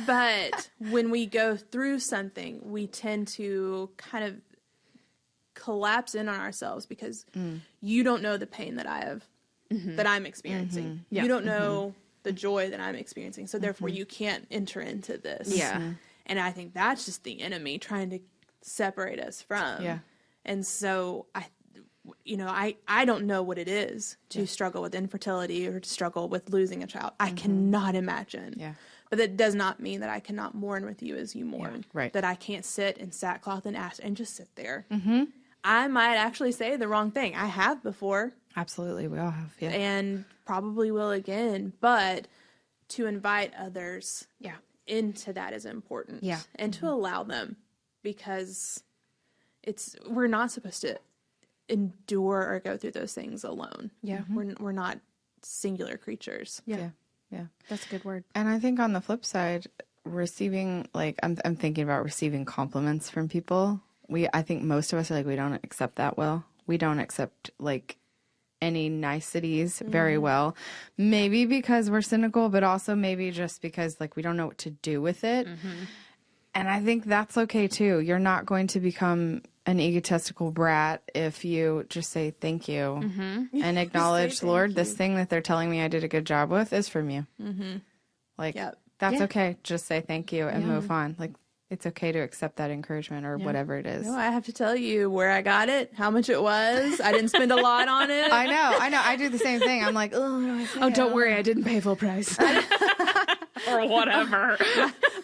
Speaker 2: But when we go through something, we tend to kind of collapse in on ourselves because you don't know the pain that I have, that I'm experiencing.
Speaker 3: Yeah.
Speaker 2: You don't know the joy that I'm experiencing. So therefore you can't enter into this.
Speaker 3: Yeah.
Speaker 2: And I think that's just the enemy trying to separate us from.
Speaker 1: Yeah.
Speaker 2: And so I don't know what it is to struggle with infertility or to struggle with losing a child. I cannot imagine.
Speaker 1: Yeah.
Speaker 2: But that does not mean that I cannot mourn with you as you mourn.
Speaker 1: right.
Speaker 2: That I can't sit in sackcloth and ash and just sit there. Mm-hmm. I might actually say the wrong thing. I have before
Speaker 1: Absolutely. We all have. Yeah.
Speaker 2: and probably will again. But to invite others
Speaker 3: yeah.
Speaker 2: into that is important.
Speaker 3: Yeah.
Speaker 2: And to allow them, because we're not supposed to endure or go through those things alone.
Speaker 3: Yeah.
Speaker 2: We're not singular creatures.
Speaker 1: Yeah. Yeah.
Speaker 3: That's a good word.
Speaker 1: And I think on the flip side, receiving, like, I'm thinking about receiving compliments from people. I think most of us are like, we don't accept that well. We don't accept like any niceties very well. Maybe because we're cynical, but also maybe just because like we don't know what to do with it. And I think that's okay too. You're not going to become an egotistical brat if you just say thank you and acknowledge,
Speaker 2: thank
Speaker 1: Lord,
Speaker 2: you.
Speaker 1: this thing that they're telling me I did a good job with is from you. Like,
Speaker 2: Yep.
Speaker 1: that's
Speaker 3: Yeah.
Speaker 1: okay. Just say thank you and move on. Like, it's okay to accept that encouragement or whatever it is.
Speaker 2: No, I have to tell you where I got it, how much it was. I didn't spend a lot on it.
Speaker 1: I know. I do the same thing. I'm like, oh,
Speaker 3: Oh, don't worry, I didn't pay full price. or whatever.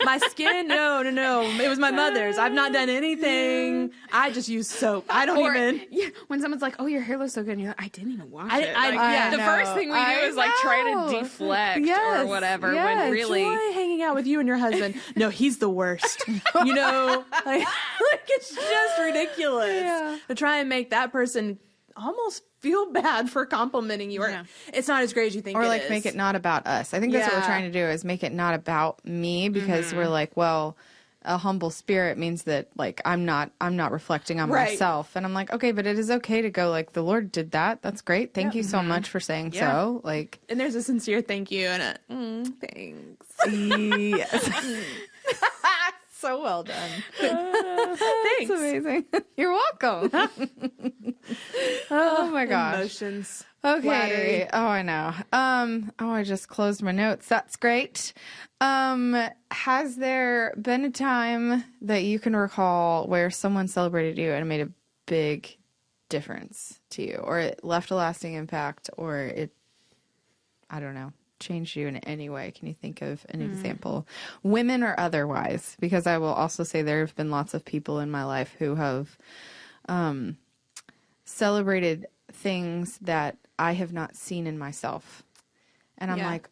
Speaker 2: My skin, no. It was my mother's. I've not done anything. I just use soap. I don't even.
Speaker 3: Yeah, when someone's like, "Oh, your hair looks so good," and you're like, "I didn't even wash
Speaker 2: I-
Speaker 3: it."
Speaker 2: I-
Speaker 3: Like,
Speaker 2: yeah.
Speaker 3: the
Speaker 1: I
Speaker 3: first
Speaker 1: know.
Speaker 3: thing we do
Speaker 1: I
Speaker 3: is like try
Speaker 1: know.
Speaker 3: to deflect
Speaker 2: Yes,
Speaker 3: or whatever.
Speaker 2: yes.
Speaker 3: When really,
Speaker 2: Joy hanging out with you and your husband. No, he's the worst. Like it's just ridiculous to try and make that person almost feel bad for complimenting you. Or
Speaker 3: Yeah.
Speaker 2: it's not as great as you think.
Speaker 1: Or
Speaker 2: it
Speaker 1: like
Speaker 2: is.
Speaker 1: make it not about us. I think that's what we're
Speaker 2: Yeah.
Speaker 1: trying to do is make it not about me because we're like, well, a humble spirit means that like I'm not reflecting on
Speaker 2: Right.
Speaker 1: myself. And I'm like, okay, but it is okay to go like the Lord did that. That's great. Thank you so much for saying so. Like
Speaker 2: And there's a sincere thank you and a thanks.
Speaker 1: yes. So well done.
Speaker 2: Thanks.
Speaker 1: That's amazing. You're welcome. Oh my gosh.
Speaker 2: Emotions.
Speaker 1: Okay.
Speaker 2: Flattery.
Speaker 1: Oh, I know. I just closed my notes. That's great. Has there been a time that you can recall where someone celebrated you and it made a big difference to you, or it left a lasting impact, or it, I don't know, changed you in any way? Can you think of an example, women or otherwise? Because I will also say there have been lots of people in my life who have celebrated things that I have not seen in myself. And I'm
Speaker 2: Yeah.
Speaker 1: like,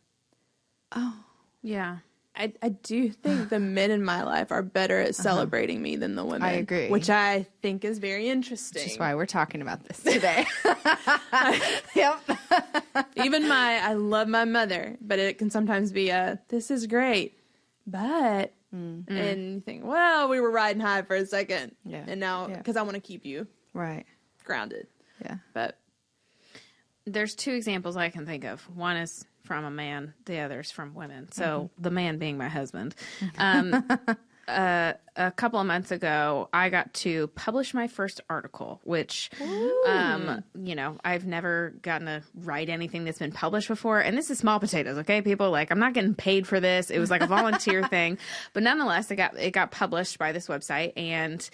Speaker 3: yeah,
Speaker 2: I do think the men in my life are better at celebrating me than the women.
Speaker 1: I agree.
Speaker 2: Which I think is very interesting.
Speaker 1: which is why we're talking about this today. Yep.
Speaker 2: Even I love my mother, but it can sometimes be this is great, but, and you think, well, we were riding high for a second.
Speaker 1: Yeah.
Speaker 2: And now,
Speaker 1: Yeah.
Speaker 2: because I want to keep you
Speaker 1: Right.
Speaker 2: grounded.
Speaker 1: Yeah.
Speaker 2: But
Speaker 3: there's two examples I can think of. One is from a man, the other's from women. So the man being my husband. a couple of months ago, I got to publish my first article, which, I've never gotten to write anything that's been published before. And this is small potatoes, okay, people? Like, I'm not getting paid for this. It was like a volunteer thing. But nonetheless, it got published by this website. And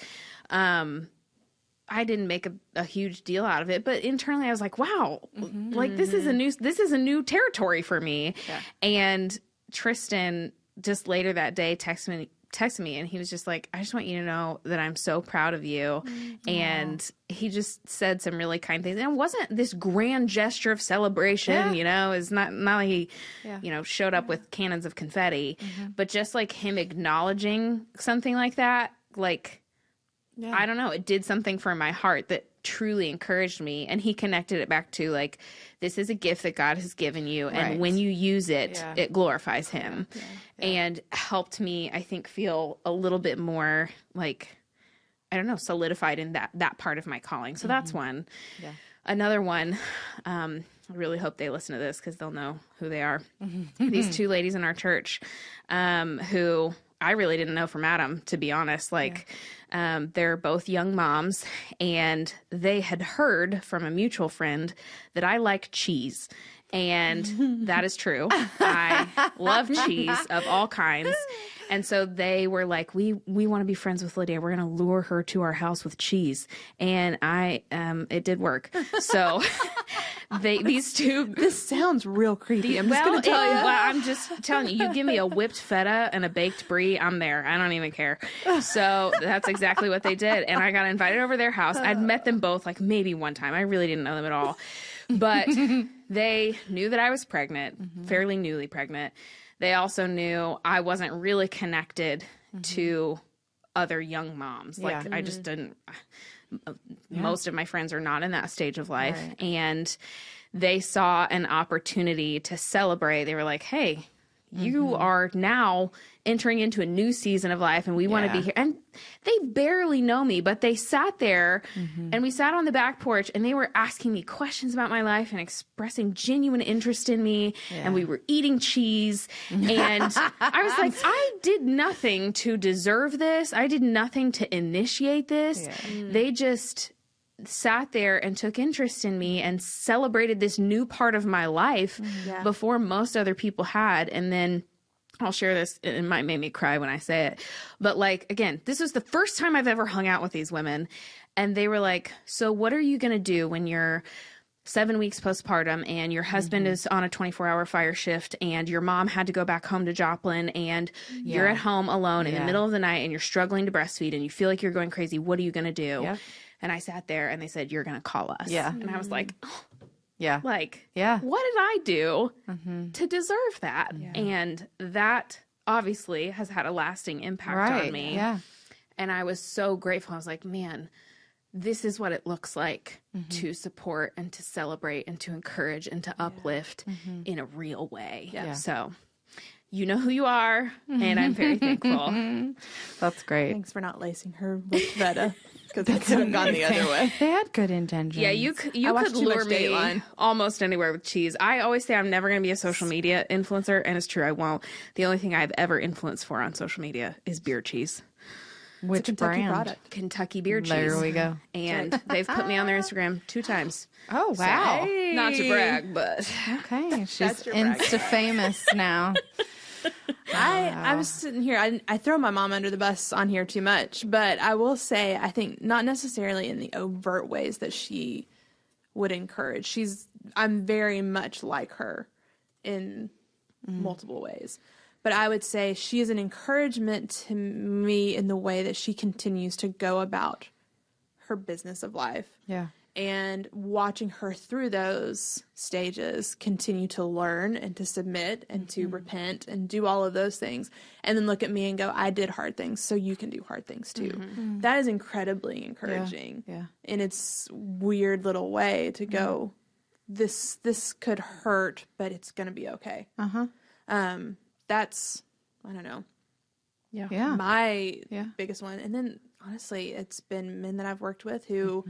Speaker 3: I didn't make a huge deal out of it. But internally, I was like, wow, like, this is a new territory for me. Yeah. And Tristan just later that day texted me and he was just like, I just want you to know that I'm so proud of you. And he just said some really kind things. And it wasn't this grand gesture of celebration, it's not like he, showed up with cannons of confetti, but just like him acknowledging something like that, like, I don't know, it did something for my heart that truly encouraged me. And he connected it back to like, this is a gift that God has given you. And when you use it, it glorifies him. And helped me, I think, feel a little bit more like, I don't know, solidified in that part of my calling. So that's one. Yeah. Another one, I really hope they listen to this because they'll know who they are. These two ladies in our church who I really didn't know from Adam, to be honest. Like, they're both young moms, and they had heard from a mutual friend that I like cheese. And that is true. I love cheese of all kinds. And so they were like, we want to be friends with Lydia. We're going to lure her to our house with cheese. And it did work. So these two.
Speaker 2: This sounds real creepy. I'm just going to tell you.
Speaker 3: Well, I'm just telling you, you give me a whipped feta and a baked brie, I'm there. I don't even care. So that's exactly what they did. And I got invited over their house. I'd met them both like maybe one time. I really didn't know them at all. But they knew that I was pregnant, fairly newly pregnant. They also knew I wasn't really connected to other young moms. Like, I just didn't. Most of my friends are not in that stage of life. Right. And they saw an opportunity to celebrate. They were like, hey, you are now entering into a new season of life and we want to be here. And they barely know me, but they sat there and we sat on the back porch and they were asking me questions about my life and expressing genuine interest in me. Yeah. And we were eating cheese. And I was like, I did nothing to deserve this. I did nothing to initiate this. Yeah. They just sat there and took interest in me and celebrated this new part of my life before most other people had. And then I'll share this. It might make me cry when I say it. But like, again, this was the first time I've ever hung out with these women. And they were like, so what are you going to do when you're 7 weeks postpartum and your husband is on a 24-hour fire shift and your mom had to go back home to Joplin and you're at home alone in the middle of the night and you're struggling to breastfeed and you feel like you're going crazy? What are you going to do? Yeah. And I sat there and they said, you're going to call us. Yeah. And I was like, oh, what did I do to deserve that? Yeah. And that obviously has had a lasting impact on me. Yeah. And I was so grateful. I was like, man, this is what it looks like to support and to celebrate and to encourage and to uplift in a real way. Yeah. So you know who you are, and I'm very thankful.
Speaker 1: That's great.
Speaker 2: Thanks for not lacing her with feta. Because it could have gone the other way.
Speaker 1: They had good intentions.
Speaker 3: Yeah, you could lure me almost anywhere with cheese. I always say I'm never going to be a social media influencer, and it's true, I won't. The only thing I've ever influenced for on social media is beer cheese.
Speaker 1: Which brand?
Speaker 2: Product.
Speaker 3: Kentucky beer cheese.
Speaker 1: There we go.
Speaker 3: And they've put me on their Instagram 2 times.
Speaker 1: Oh, wow.
Speaker 3: So, not to brag, but...
Speaker 1: Okay, she's Insta-famous now.
Speaker 2: I was sitting here. I throw my mom under the bus on here too much, but I will say I think not necessarily in the overt ways that she would encourage. I'm very much like her in multiple ways, but I would say she is an encouragement to me in the way that she continues to go about her business of life. Yeah. And watching her through those stages continue to learn and to submit and to repent and do all of those things. And then look at me and go, I did hard things, so you can do hard things too. That is incredibly encouraging in its weird little way to go, this could hurt, but it's going to be okay. That's, I don't know. Yeah. My biggest one. And then honestly, it's been men that I've worked with who...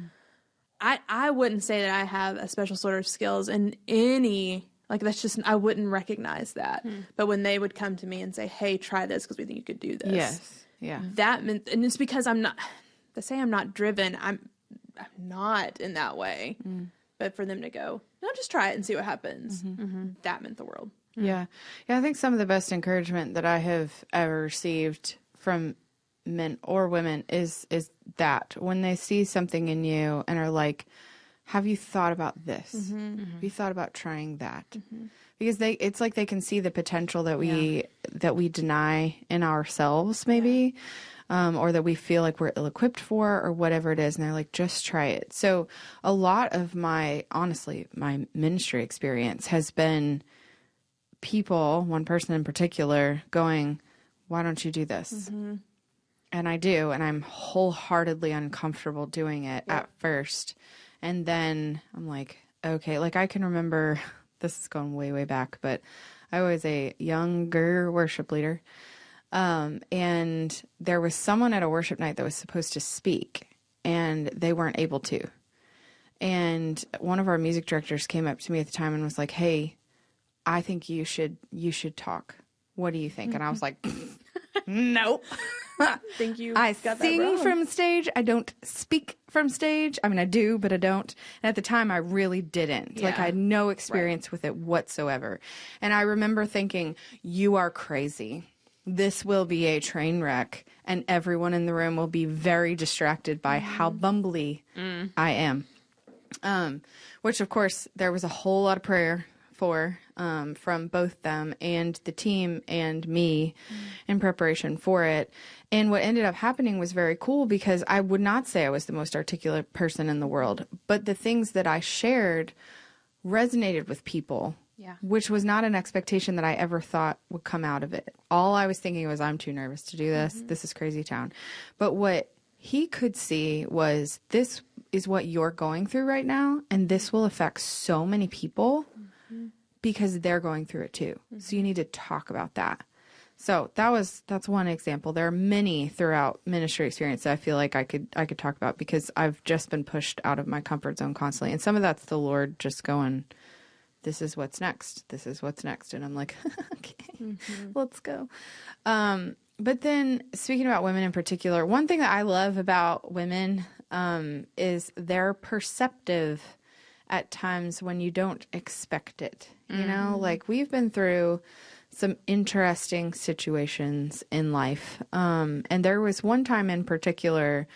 Speaker 2: I wouldn't say that I have a special sort of skills in any, like, that's just, I wouldn't recognize that. But when they would come to me and say, hey, try this because we think you could do this. Yes.
Speaker 1: Yeah.
Speaker 2: that meant, and it's because I'm not, to say I'm not driven, I'm not in that way. But for them to go, no, just try it and see what happens. That meant the world.
Speaker 1: Yeah. Yeah. I think some of the best encouragement that I have ever received from men or women is that when they see something in you and are like, have you thought about this? Have you thought about trying that? Because it's like they can see the potential that we deny in ourselves, maybe, or that we feel like we're ill-equipped for, or whatever it is, and they're like, just try it. So a lot of my ministry experience has been people, one person in particular, going, why don't you do this? And I do, and I'm wholeheartedly uncomfortable doing it at first. And then I'm like, okay, like I can remember, this is going way, way back, but I was a younger worship leader. And there was someone at a worship night that was supposed to speak, and they weren't able to. And one of our music directors came up to me at the time and was like, hey, I think you should talk. What do you think? And I was like, nope.
Speaker 2: Thank you.
Speaker 1: I
Speaker 2: got that
Speaker 1: sing
Speaker 2: wrong.
Speaker 1: from stage. I don't speak from stage. I mean, I do, but I don't. And at the time, I really didn't. Like, I had no experience with it whatsoever. And I remember thinking, you are crazy. This will be a train wreck, and everyone in the room will be very distracted by how bumbly I am. Which, of course, there was a whole lot of prayer for from both them and the team and me in preparation for it. And what ended up happening was very cool, because I would not say I was the most articulate person in the world, but the things that I shared resonated with people, which was not an expectation that I ever thought would come out of it. All I was thinking was, I'm too nervous to do this. This is crazy town. But what he could see was, this is what you're going through right now, and this will affect so many people because they're going through it too. So you need to talk about that. So that's one example. There are many throughout ministry experience that I feel like I could talk about, because I've just been pushed out of my comfort zone constantly. And some of that's the Lord just going, this is what's next. This is what's next. And I'm like, okay, let's go. But then, speaking about women in particular, one thing that I love about women is they're perceptive at times when you don't expect it. You know, like, we've been through some interesting situations in life. And there was one time in particular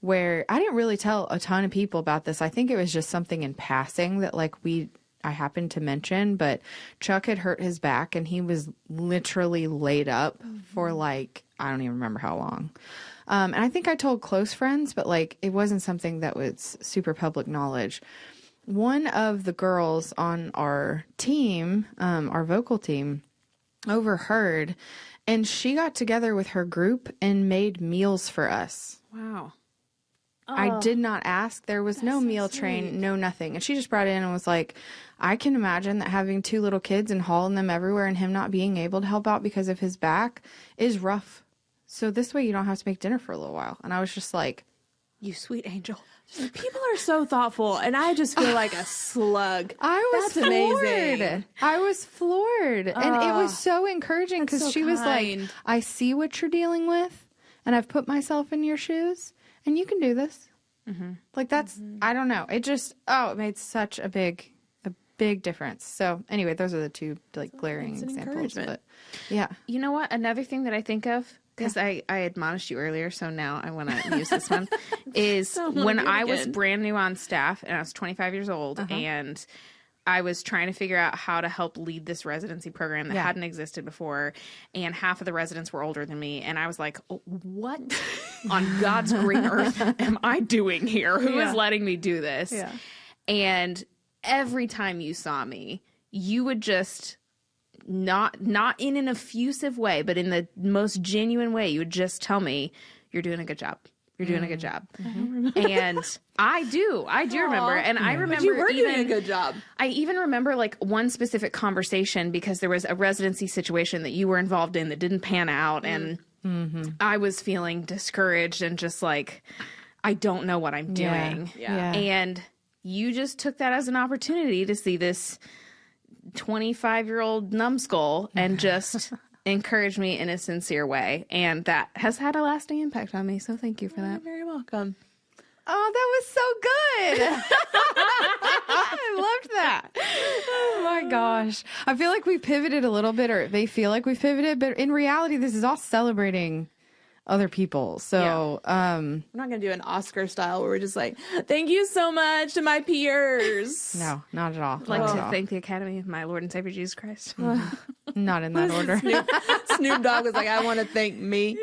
Speaker 1: where I didn't really tell a ton of people about this. I think it was just something in passing that, like, I happened to mention, but Chuck had hurt his back and he was literally laid up for, like, I don't even remember how long. And I think I told close friends, but, like, it wasn't something that was super public knowledge. One of the girls on our team, our vocal team, overheard, and she got together with her group and made meals for us.
Speaker 3: Wow.
Speaker 1: I did not ask. There was no meal train, no nothing. And she just brought it in and was like, I can imagine that having two little kids and hauling them everywhere and him not being able to help out because of his back is rough. So this way you don't have to make dinner for a little while. And I was just like,
Speaker 3: You sweet angel.
Speaker 2: People are so thoughtful, and I just feel like a slug.
Speaker 1: I was
Speaker 2: That's
Speaker 1: floored.
Speaker 2: amazing.
Speaker 1: I was floored. And it was so encouraging, because
Speaker 2: so
Speaker 1: she was like,
Speaker 2: kind.
Speaker 1: I see what you're dealing with, and I've put myself in your shoes, and you can do this. Like, that's, I don't know. It just, it made such a big difference. So anyway, those are the two, like, glaring
Speaker 2: That's an
Speaker 1: examples.
Speaker 2: encouragement.
Speaker 1: But yeah.
Speaker 3: You know what? Another thing that I think of, because I admonished you earlier, so now I want to use this one, is when I was brand new on staff and I was 25 years old and I was trying to figure out how to help lead this residency program that hadn't existed before, and half of the residents were older than me, and I was like, what on God's green earth am I doing here? Who is letting me do this?
Speaker 1: Yeah.
Speaker 3: And every time you saw me, you would just... not in an effusive way, but in the most genuine way, you would just tell me, you're doing a good job. You're doing a good job. And I do remember. And I remember
Speaker 2: But you were doing a good job.
Speaker 3: I even remember, like, one specific conversation, because there was a residency situation that you were involved in that didn't pan out. And I was feeling discouraged and just like, I don't know what I'm doing.
Speaker 1: Yeah.
Speaker 3: And you just took that as an opportunity to see this 25-year-old numbskull and just encouraged me in a sincere way, and that has had a lasting impact on me. So thank you for
Speaker 2: You're
Speaker 3: that.
Speaker 2: very welcome.
Speaker 1: Oh, that was so good. I loved that. Oh my gosh. I feel like we pivoted a little bit, or they feel like we pivoted, but in reality, this is all celebrating other people. So,
Speaker 2: We're not going to do an Oscar style where we're just like, thank you so much to my peers.
Speaker 1: no, not at all.
Speaker 3: I'd like
Speaker 1: Not
Speaker 3: to
Speaker 1: at all.
Speaker 3: thank the Academy of my Lord and Savior Jesus Christ.
Speaker 1: Not in that order.
Speaker 2: Snoop Dogg was like, I want to thank me.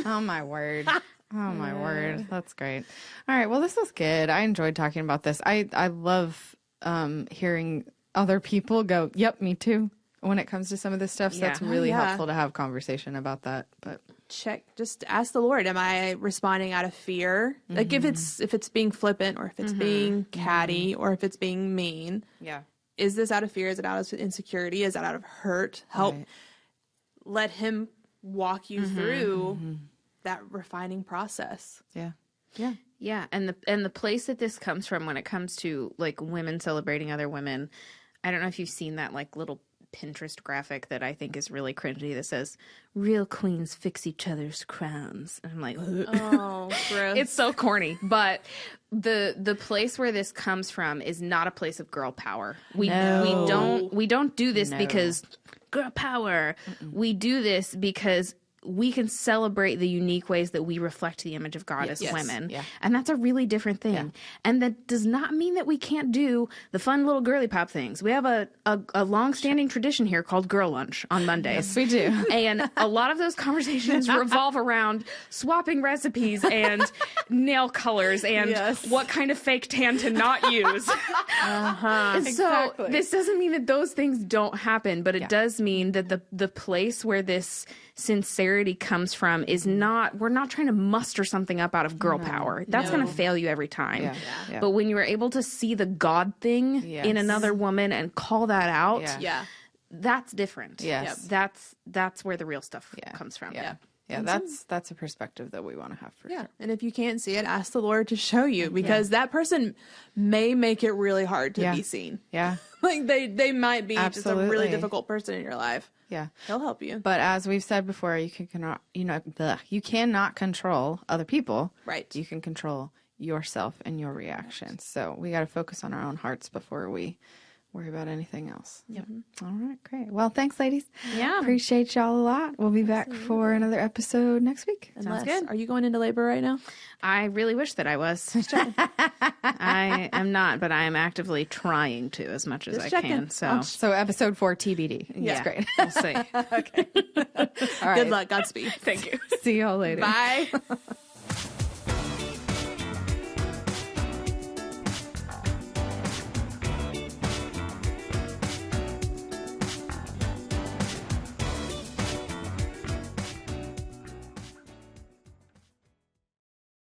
Speaker 1: Oh my word. Oh my word. That's great. All right. Well, this was good. I enjoyed talking about this. I love hearing other people go, yep, me too, when it comes to some of this stuff. So
Speaker 3: Yeah.
Speaker 1: that's really
Speaker 2: yeah.
Speaker 1: helpful to have conversation about that. But
Speaker 2: Just ask the Lord, am I responding out of fear? Like if it's being flippant, or if it's being catty, or if it's being mean,
Speaker 1: yeah.
Speaker 2: is this out of fear? Is it out of insecurity? Is it out of hurt? Help.
Speaker 1: Right.
Speaker 2: Let him walk you through that refining process.
Speaker 1: Yeah.
Speaker 3: Yeah, and the place that this comes from when it comes to like women celebrating other women, I don't know if you've seen that like little Pinterest graphic that I think is really cringy that says "Real queens fix each other's crowns." And I'm like,
Speaker 2: Oh, gross.
Speaker 3: it's so corny. But the place where this comes from is not a place of girl power. We don't do this
Speaker 1: No.
Speaker 3: because girl power. We do this because we can celebrate the unique ways that we reflect the image of God as
Speaker 2: Yes.
Speaker 3: women.
Speaker 1: Yeah.
Speaker 3: And that's a really different thing.
Speaker 1: Yeah.
Speaker 3: And that does not mean that we can't do the fun little girly pop things. We have a long-standing tradition here called Girl Lunch on Mondays.
Speaker 1: Yes, we do.
Speaker 3: And a lot of those conversations revolve around swapping recipes and nail colors and
Speaker 2: Yes.
Speaker 3: what kind of fake tan to not use. So
Speaker 2: Exactly.
Speaker 3: this doesn't mean that those things don't happen, but it
Speaker 1: Yeah.
Speaker 3: does mean that the place where this sincerity comes from is not, we're not trying to muster something up out of girl power. That's
Speaker 2: No.
Speaker 3: going to fail you every time.
Speaker 1: Yeah. Yeah.
Speaker 3: But when you are able to see the God thing
Speaker 1: Yes.
Speaker 3: in another woman and call that out,
Speaker 1: Yeah.
Speaker 2: Yeah.
Speaker 3: that's different.
Speaker 1: Yes.
Speaker 3: That's where the real stuff comes from.
Speaker 1: Yeah. Yeah. That's a perspective that we want to have for
Speaker 2: Yeah.
Speaker 1: sure.
Speaker 2: And if you can't see it, ask the Lord to show you, because that person may make it really hard to
Speaker 1: Yeah.
Speaker 2: be seen.
Speaker 1: Yeah.
Speaker 2: Like they might be just a really
Speaker 1: Absolutely.
Speaker 2: difficult person in your life.
Speaker 1: Yeah.
Speaker 2: He'll help you.
Speaker 1: But as we've said before, you cannot control other people.
Speaker 2: Right.
Speaker 1: You can control yourself and your reactions. So we got to focus on our own hearts before we worry about anything else. Yep. All right. Great. Well, thanks, ladies.
Speaker 3: Yeah.
Speaker 1: Appreciate y'all a lot. We'll be back for another episode next week.
Speaker 2: Unless,
Speaker 3: good.
Speaker 2: Are you going into labor right now?
Speaker 3: I really wish that I was. I am not, but I am actively trying to as much as
Speaker 2: Just
Speaker 3: I
Speaker 2: checking.
Speaker 3: can. So
Speaker 1: So episode 4 TBD.
Speaker 3: yeah,
Speaker 1: That's great.
Speaker 3: We'll see.
Speaker 1: All right.
Speaker 2: Good luck. Godspeed.
Speaker 3: Thank you.
Speaker 1: See y'all later.
Speaker 2: Bye.